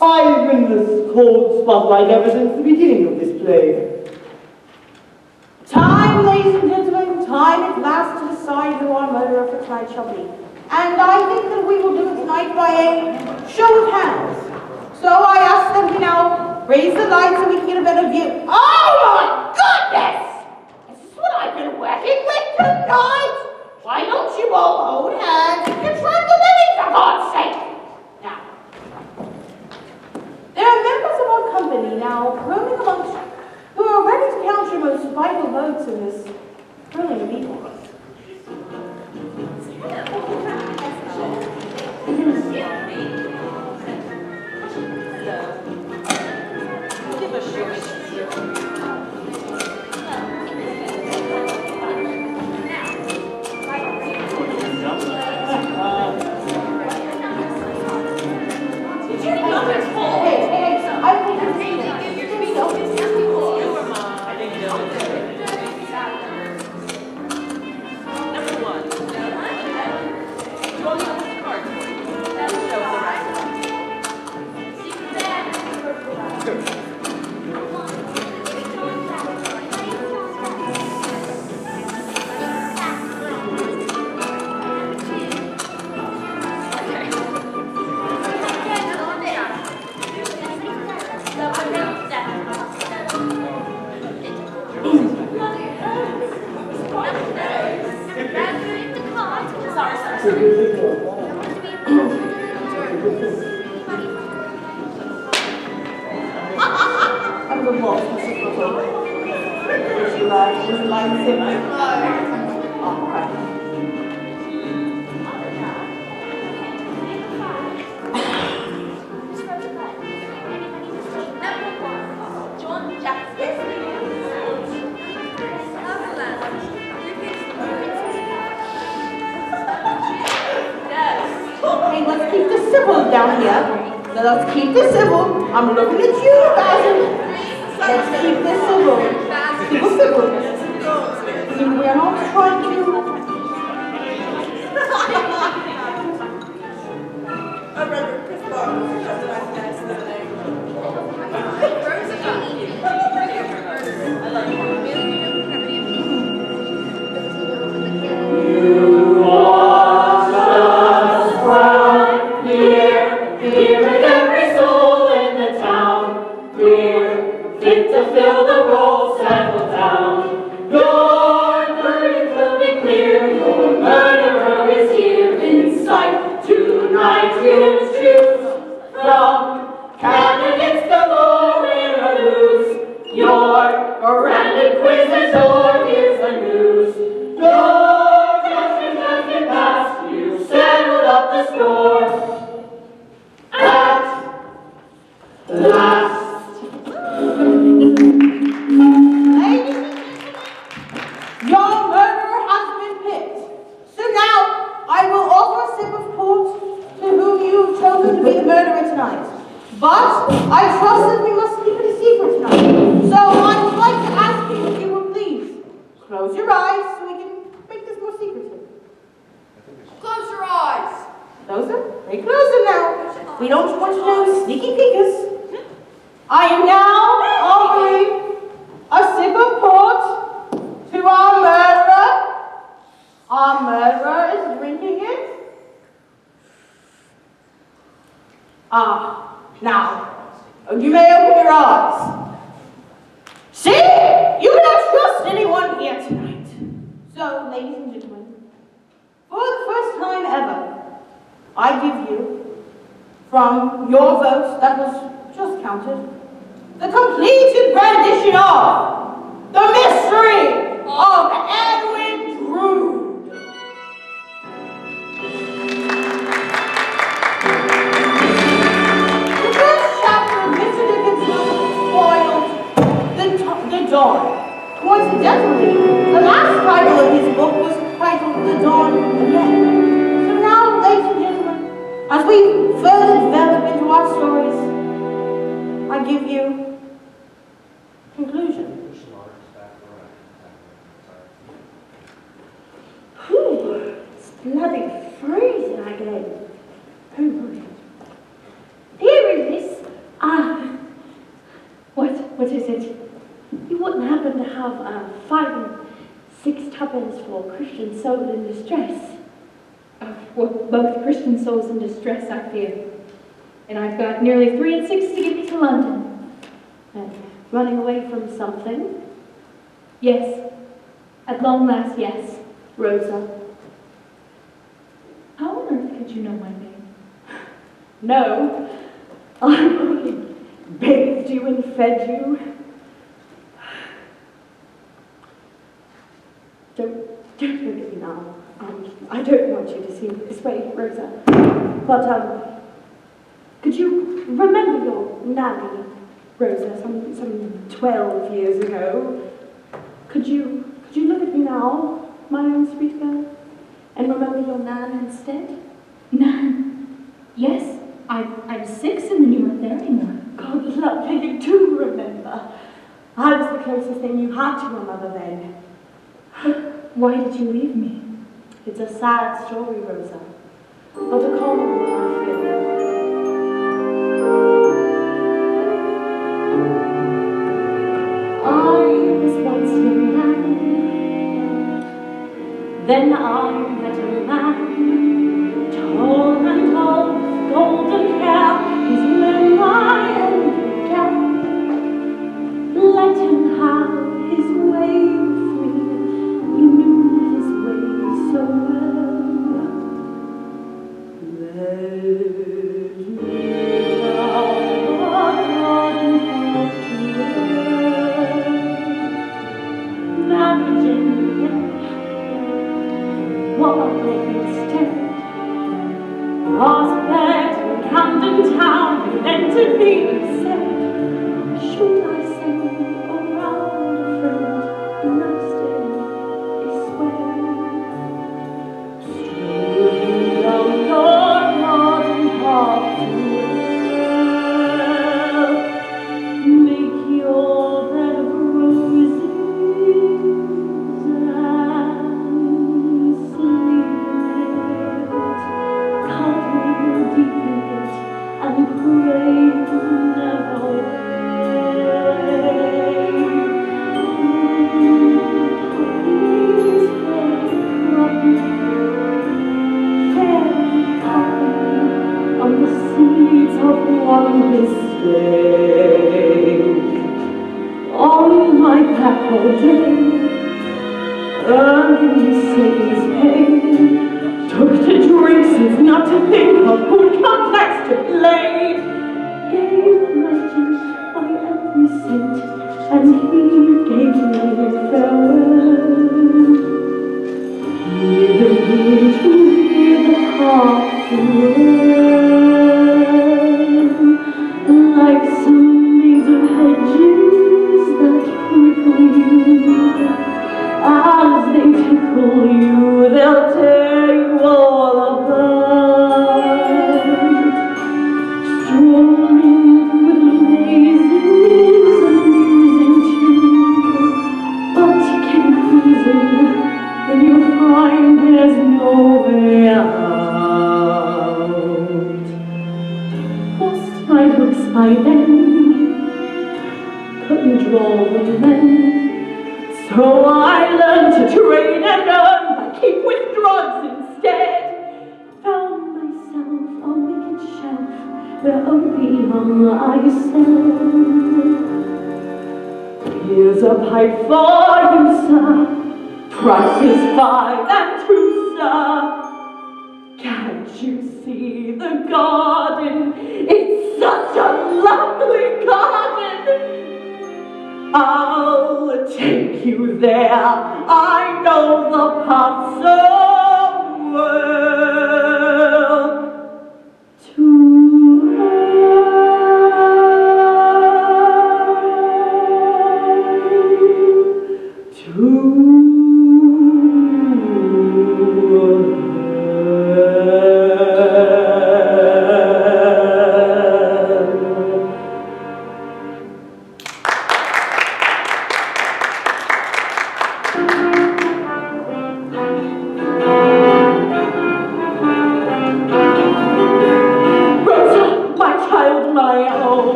I've been this cold spotlight ever since the beginning of this play. Time, ladies and gentlemen, time at last to decide who our murderer for tonight shall be. And I think that we will do it tonight by a show of hands. So I asked them to now raise the light so we can get a better view. Oh my goodness! This is what I've been working with tonight! Why don't you all hold hands and try the living for God's sake? Now, there are members of our company now roaming amongst you who are ready to count your most vital votes in this brilliant meeting. Let's keep this civil. I'm looking at you, Basil. Let's keep this civil. Keep it civil. We're not trying to... I remember Crisparkle. That's what I said. Fill the roll, settle down. Your verdict will be clear. Your murderer is here in sight. Tonight you'll choose from candidates galore, win or lose. Your random quizzes or here's the news. Your judgment has been passed. You've settled up the score. At last. Your murderer has been picked. So now I will offer a sip of port to whom you've chosen to be the murderer tonight. But I trust that we must keep it a secret tonight. So I'd like to ask you if you will please close your eyes so we can make this more secretive. Close your eyes. Close them? They close them now. We don't want to know sneaky peekers. I am now offering a sip of port to our murderer. Our murderer is drinking it. Now, you may open your eyes. See? You cannot trust anyone here tonight. So, ladies and gentlemen, for the first time ever, I give you, from your votes that was just counted, the completed rendition of The Mystery of Edwin Drood. The first chapter of Mr. Dickens' novel spoiled the Dawn. Coincidentally, the last title of his book was titled The Dawn Again. So now, ladies and gentlemen, as we further develop into our stories, I give you conclusion. Whew, it's bloody freezing again. Oh my. Here it is. What is it? You wouldn't happen to have 5 and 6 tuppence for Christian soul in distress? Well, both Christian souls in distress, I fear. And I've got nearly 3 and 6 to get me to London. And running away from something? Yes. At long last, yes. Rosa. How on earth could you know my name? No. I only bathed you and fed you. Don't look at me now. I don't want you to see me this way, Rosa. But, could you remember your nanny, Rosa, some 12 years ago? Could you look at me now, my own sweet girl, and remember your nan instead? Nan? Yes, I'm 6 and then you weren't there anymore. God love you, you do remember. I was the closest thing you had to your mother then. But why did you leave me? It's a sad story, Rosa, but a common one, I feel. I was once your man, then I met a man, tall and tall, with golden hair, whose when my end began. Let him have his way with me, he knew his way so well. Let me down the garden path to Virginia, what instead? Asked there to Camden Town, and then to me he said, should I send around a friend the next day? He swear, strolling down your garden path to make your bed of roses and sleep it, cuddle deep in it, and pray never Please, fairy puppy, on the seeds of one mistake. On my back all day, earning Satan's pay, took to drink since not to think of who'd come next to play. Gave legend by every cent, and he gave me farewell. Leaving me to hear the harp swell, like some maiden hedges that prickle you. As they tickle you, they'll tear you all apart. Strolling through the mazes, amusing too, but confusing when you find there's no way out. Lost my hooks by then, couldn't draw them then. So I learned to trade and earn by keep with drugs instead. Found myself a wicked shelf where opium I sell. Here's a pipe for you, sir. Price is 5 and 2, sir. Can't you see the garden? It's such a lovely garden. I'll take you there, I know the path so well. To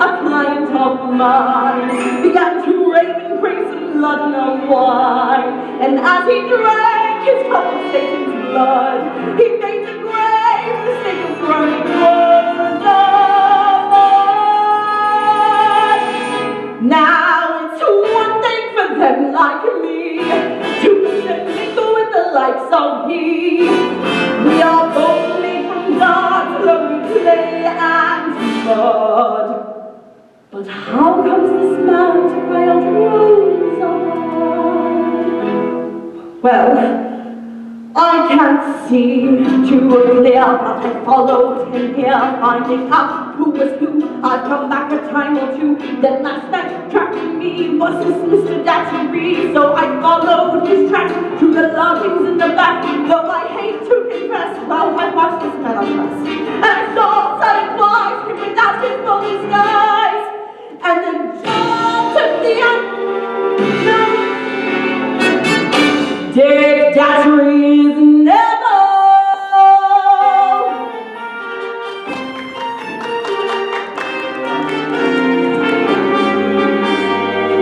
a client of mind began to rave and crave some blood and wine. And as he drank his cup of Satan's blood, he made the grave mistake of burning Rosa. Now it's one thing for them like me to mingle with the likes of he. We are both made from God's lovely clay and mud. But how comes this man to cry out Rosa? Well, I can't see too clear, but I followed him here, finding out who was who. I've come back a time or two. Then last night, tracking me was this Mr. Datchery. So I followed his tracks through the lodgings in the back. Though I hate to confess, while I watched this man undress, and I saw sudden Clive him without his full disguise, and then jumped at the unknown. Dick Datchery's Neville.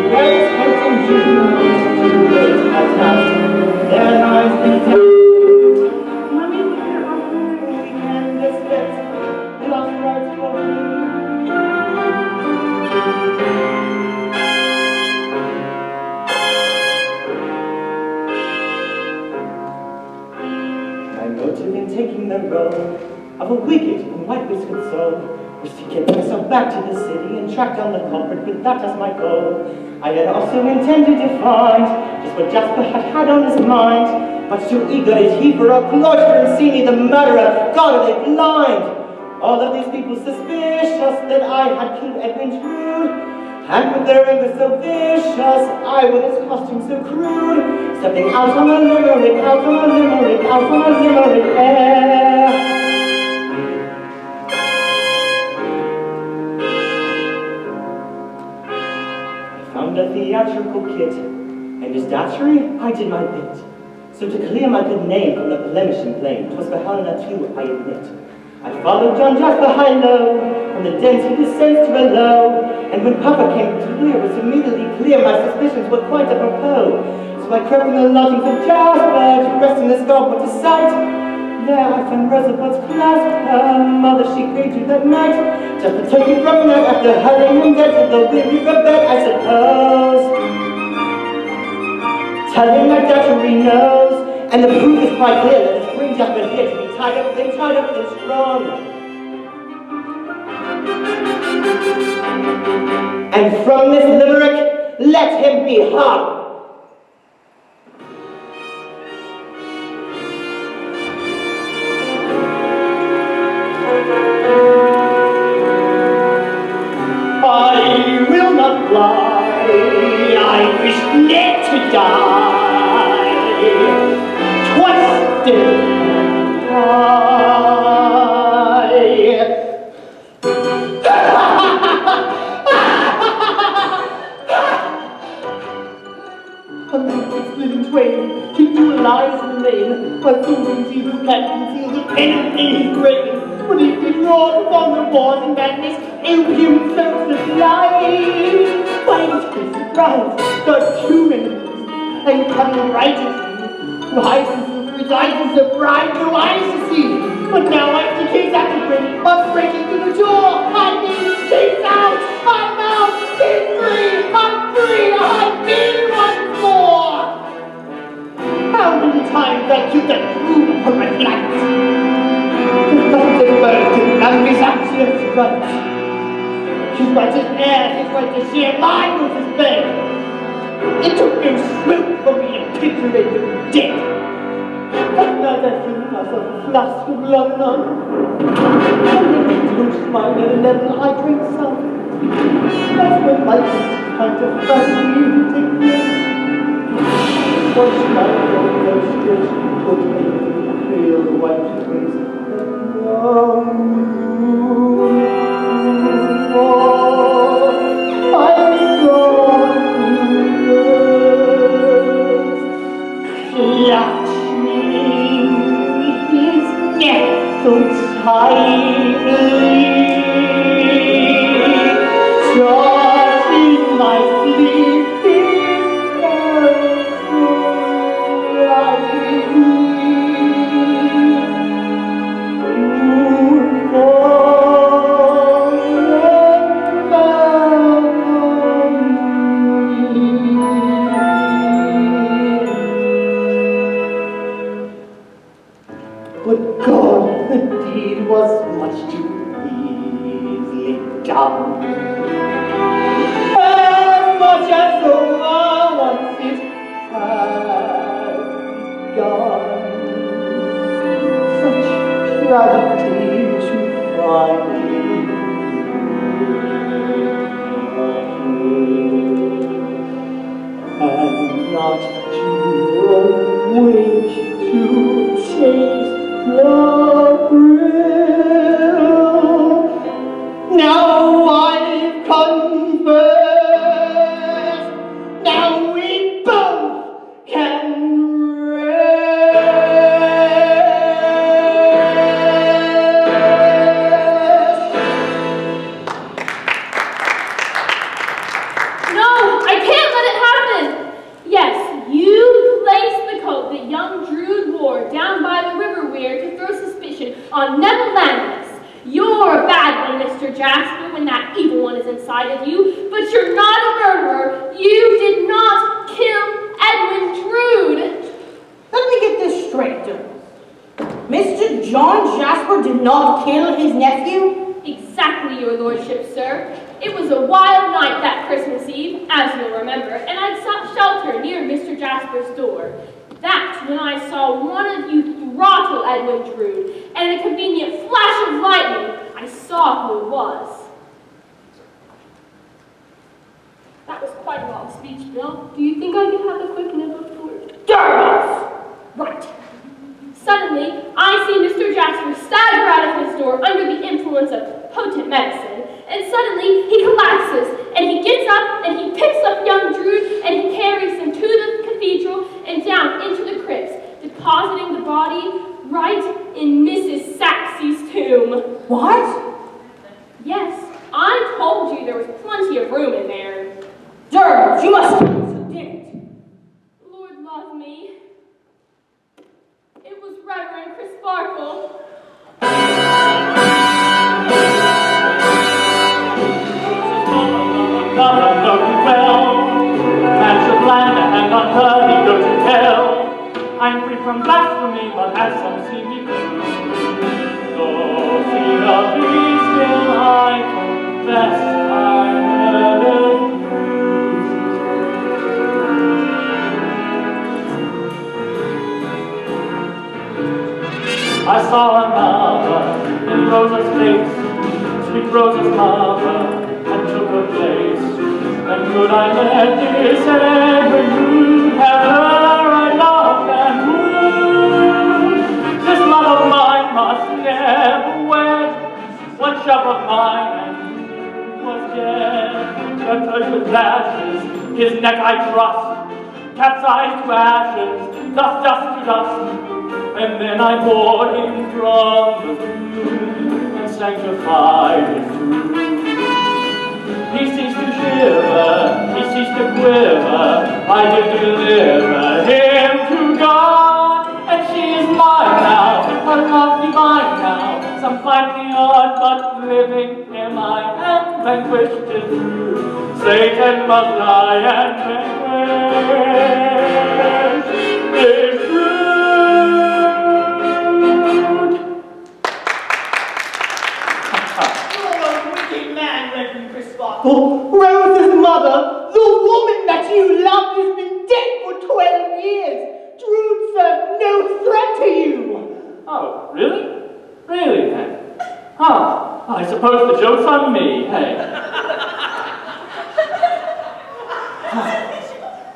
There's hunting juvenile, there's house, there lies the Mommy, we're on the weekend, this fits, lost rights for me. Taking the road of a wicked and white-whiskered soul was to get myself back to the city and track down the culprit with that as my goal. I had also intended to find just what Jasper had on his mind, but too eager is he for a cloister and see me the murderer. God, are they blind? All of these people suspicious that I had killed Edwin Drood, and with their anger so vicious, I with his costume so crude, stepping out on a limerick, out on a limerick, out on a limerick air. I found a theatrical kit, and as Datchery, I did my bit. So to clear my good name from the blemish and blame, 'twas for Helena too, I admit. I followed John Jasper high-low, from the dens he descends to below, and when Papa came to it was immediately clear my suspicions were quite apropos. So I crept in the lodgings of Jasper to rest in the skull put to sight. There I found Rosa but clasped her mother she prayed to that night. Jasper took me from there after hurling him dead to the weary riverbed, I suppose. Tell him that Datchery knows, and the proof is quite clear that it's bring Jasper here to be tied up and strong. And from this limerick, let him be hung. I will not lie, I wish not to die. Twice did I. Split in twain, keep two lies in the lane, while soon he who can conceal the venom in his brain. When he did roar upon the wars and madness, opium floats the flies. Find his surprise, got two enemies, and Cartwright who hides himself for his eyes is a bride, no eyes to see. But now I see his afterprint of breaking through the door. I mean, he's out, I'm out, he's free, I'm free, I'm free once more. How many times I killed that crew for my flight? The thunder bird can none of his actions right. His right to air, his right to share mine was his bed. It took no smoke for me to picturate them dead. But now that I feel myself a flask of laudanum, and then loose mine at a level I drink some. That's when life is kind of funny to take. Once my those strips put me in the pale white wings and long I'm gone clutching his neck so tightly, trusting come. As much as over once it has begun. Such tragedy to find. And not to awake to taste the thrill. Now I've confessed, now we both can rest. No, I can't let it happen. Yes, you placed the coat that young Drood wore down by the river weir to throw suspicion on Neville Landless. You're a bad one, Mr. Jasper, when that evil one is inside of you, but you're not a murderer. You did not kill Edwin Drood. Let me get this straight, Durdles. Mr. John Jasper did not kill his nephew? Exactly, your lordship, sir. It was a wild night that Christmas Eve, as you'll remember, and I'd sought shelter near Mr. Jasper's door. That's when I saw one of you throttle Edwin Drood, and in a convenient flash of lightning, I saw who it was. That was quite a long speech, Bill. Do you think I could have a quick nib of Drood? Durdles! Right. Suddenly, I see Mr. Jasper stagger out of his door under the influence of potent medicine, and suddenly he collapses, and he gets up, and he picks up young Drood, and he carries him to the cathedral and down into the crypts, depositing the body right in Mrs. Saxey's tomb. What? Yes, I told you there was plenty of room in there. Durdles, you must tell us who did it. Lord love me. It was Reverend Crisparkle. God, I know you well. Man should land and on her he go to hell. I'm free from blasphemy, but as some see me though see of thee still I confess I murdered you. I saw another in Rosa's face, sweet Rosa's mother, and took her place. And could I let this Edwin Drood have her I loved and wooed? This love of mine must never wed. One shove of mine and Drood was dead. Shattered with lashes, his neck I thrust, capsized to ashes, dust to dust. And then I bore him from the tomb and sanctified his food. He ceased to shiver, he ceased to quiver, I did deliver him to God. And she is mine now, her love divine now, some find me odd, but living am I, and vanquished is true. Satan must lie and vanquish is true. Rosa's mother, the woman that you loved, has been dead for 12 years. Drood served no threat to you. Oh, really? Really, then? Oh, I suppose the joke's on me, hey?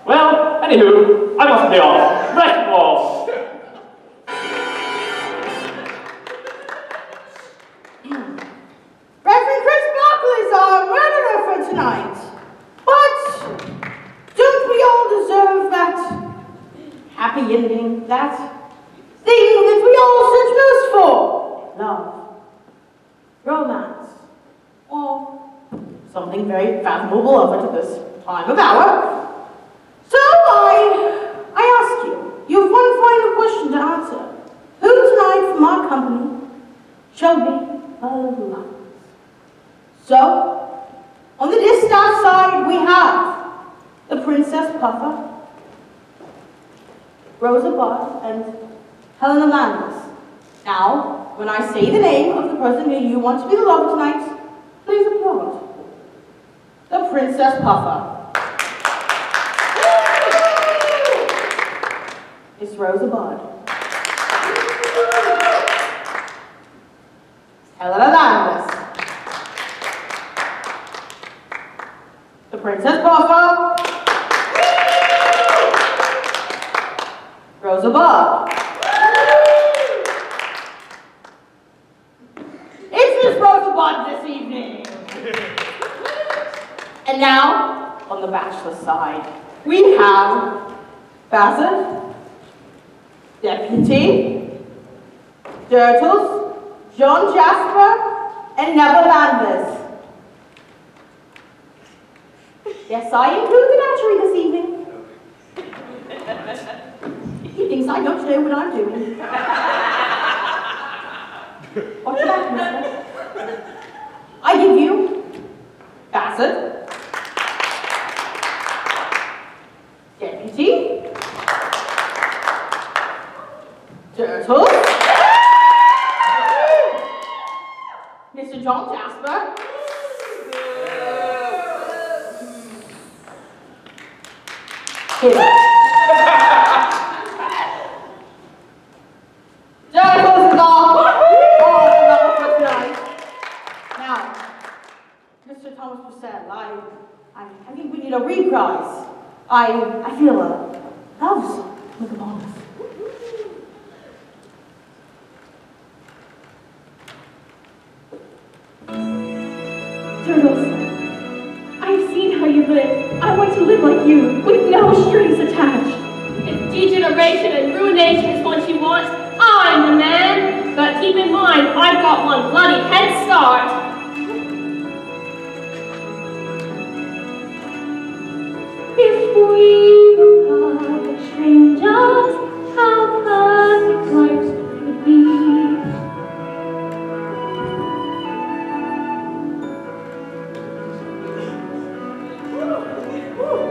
Well, anywho, I must be off. Rest walls. Reverend Crisparkle is our murderer for tonight. But don't we all deserve that happy ending, that thing that we all search most for? Love, romance, or something very fathomable of it at this time of hour. So I ask you, you have one final question to answer. Who tonight from our company shall be alive? So, on the distaff side, we have the Princess Puffer, Rosa Bart, and Helena Landless. Now, when I say the name of the person who you want to be the lover tonight, please applaud. God. The Princess Puffer. Miss Rosa Bud. Helena Landis. The Princess Puffer. Rosa Bud. It's Miss Rosa Bud this evening. And now, on the bachelor side, we have Bassett, Deputy, Durdles, John Jasper, and Neville Landis. Yes, I include the Datchery this evening. He thinks I don't know what I'm doing. Watch your back, mister. I give you Bassett, Deputy, Durdles, Mr. John Jasper, Gill. Durdles is off. Oh, that was nice. Now, Mr. Thomas Purcell, I think we need a reprise. I feel a love song with the boss. Durdles, I've seen how you live. I want to live like you, with no strings attached. If degeneration and ruination is what you want, I'm the man. But keep in mind, I've got one bloody head start. If we were perfect strangers, how perfect lives could be.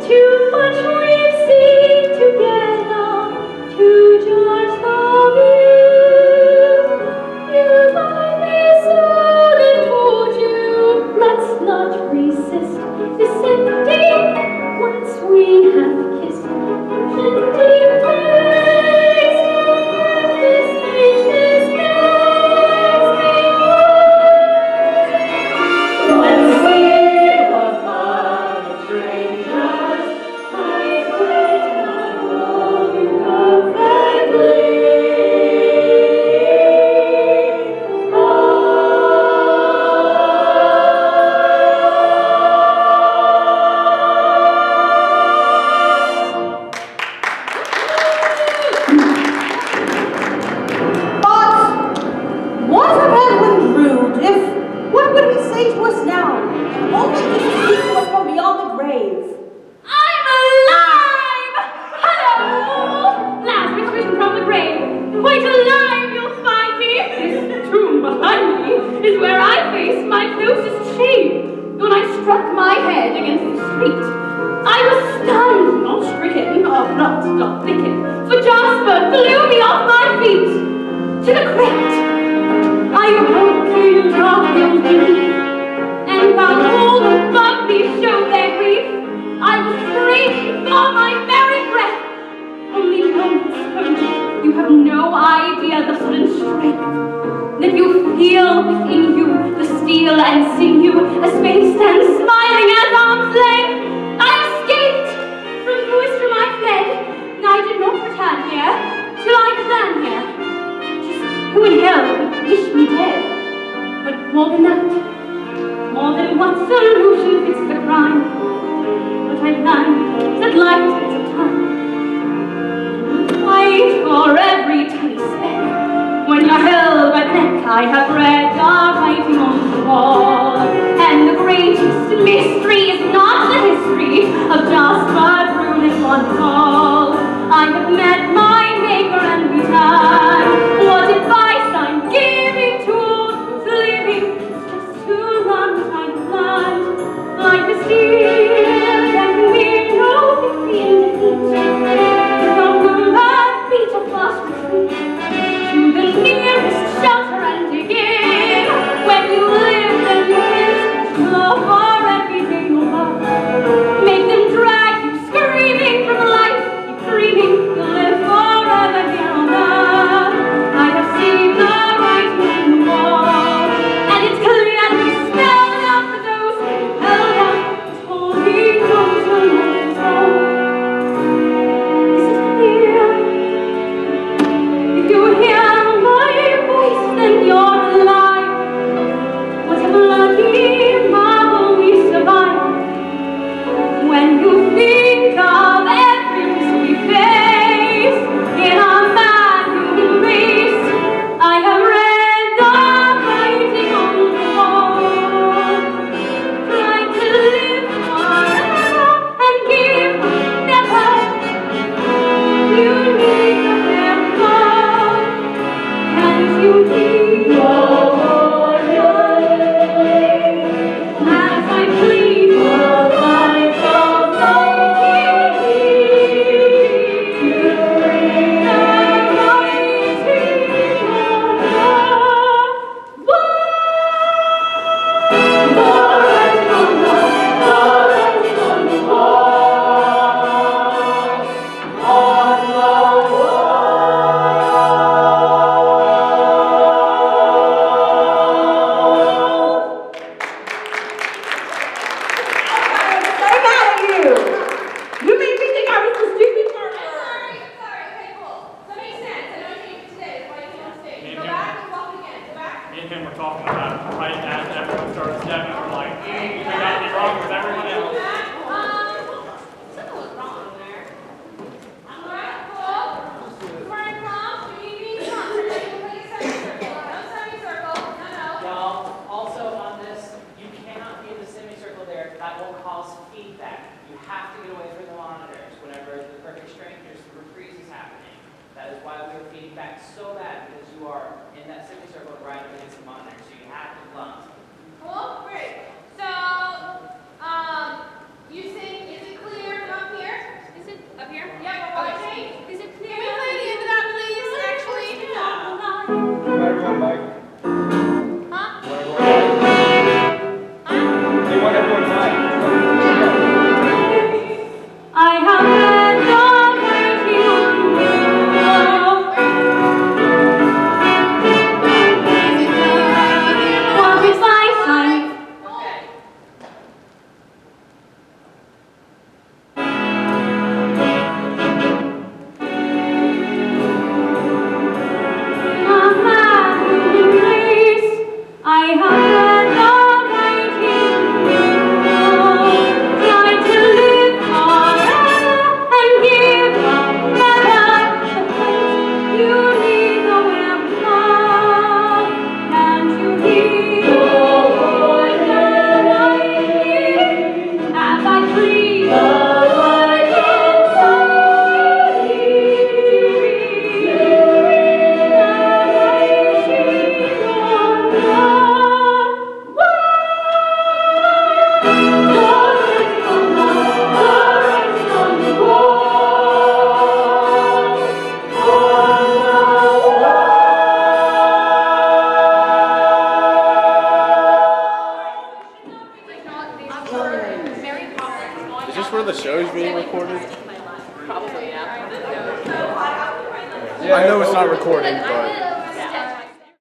Too much we've seen together to judge the view. You might be soon and told you. Let's not resist descending once we have kissed. Impending days of this ageless gaze. When we were perfect strangers, I played my role perfectly. But what of Edwin Drood? What would he say to us now? Only he could speak to us from beyond the grave. I'm alive! Hello! Lazarus risen from the grave. Quite alive, you'll find me. This tomb behind me is where I faced my closest shame when I struck my head against the street. I was stunned, not stricken, not stricken, for Jasper blew me off my feet to the crypt. I awoke in dark and deep, and while all above me showed their grief, I was straining for my very breath. Only moments from death, you have no idea the sudden strength that you feel within you, the steel and sinew, as space stands smiling at arm's length. I escaped from whose from I fled, and I did not return here till I began here. Just who in hell would wish me dead? But more than that, more than what solution fits the crime, what I learned is that life takes a time. Fight for every tiny speck. When you're held by the neck, I have read our writing on the wall. And the greatest mystery is not the history of Jasper Drood in one fall. I have met my maker and returned. What advice I'm giving to all who's living is just to run what I've learned. Like the steel, there can be no victory in defeat. From the mad beat of fast retreat to the nearest shelter and dig in. When you live, then you instant love that will cause feedback. You have to get away from the monitors whenever the perfect strangers reprise is happening. That is why we are feeding back so bad, because you are in that semicircle right up against the monitor, so you have to blunt. Cool, great. So, you think, is it clear up here? Is it up here? Yeah, we're watching. Is it clear? Can we play the end of that, please? Actually, Everyone, Mike. Huh? They want everyone Mike. I have been gone waiting on you. What is my sign? Okay. I have been gone waiting trying to live forever and give up never the place you leave nowhere from. Can't you hear the voice that I hear as I plead the light inside you Is this where the show's being recorded? Probably, yeah. I know it's not recording, but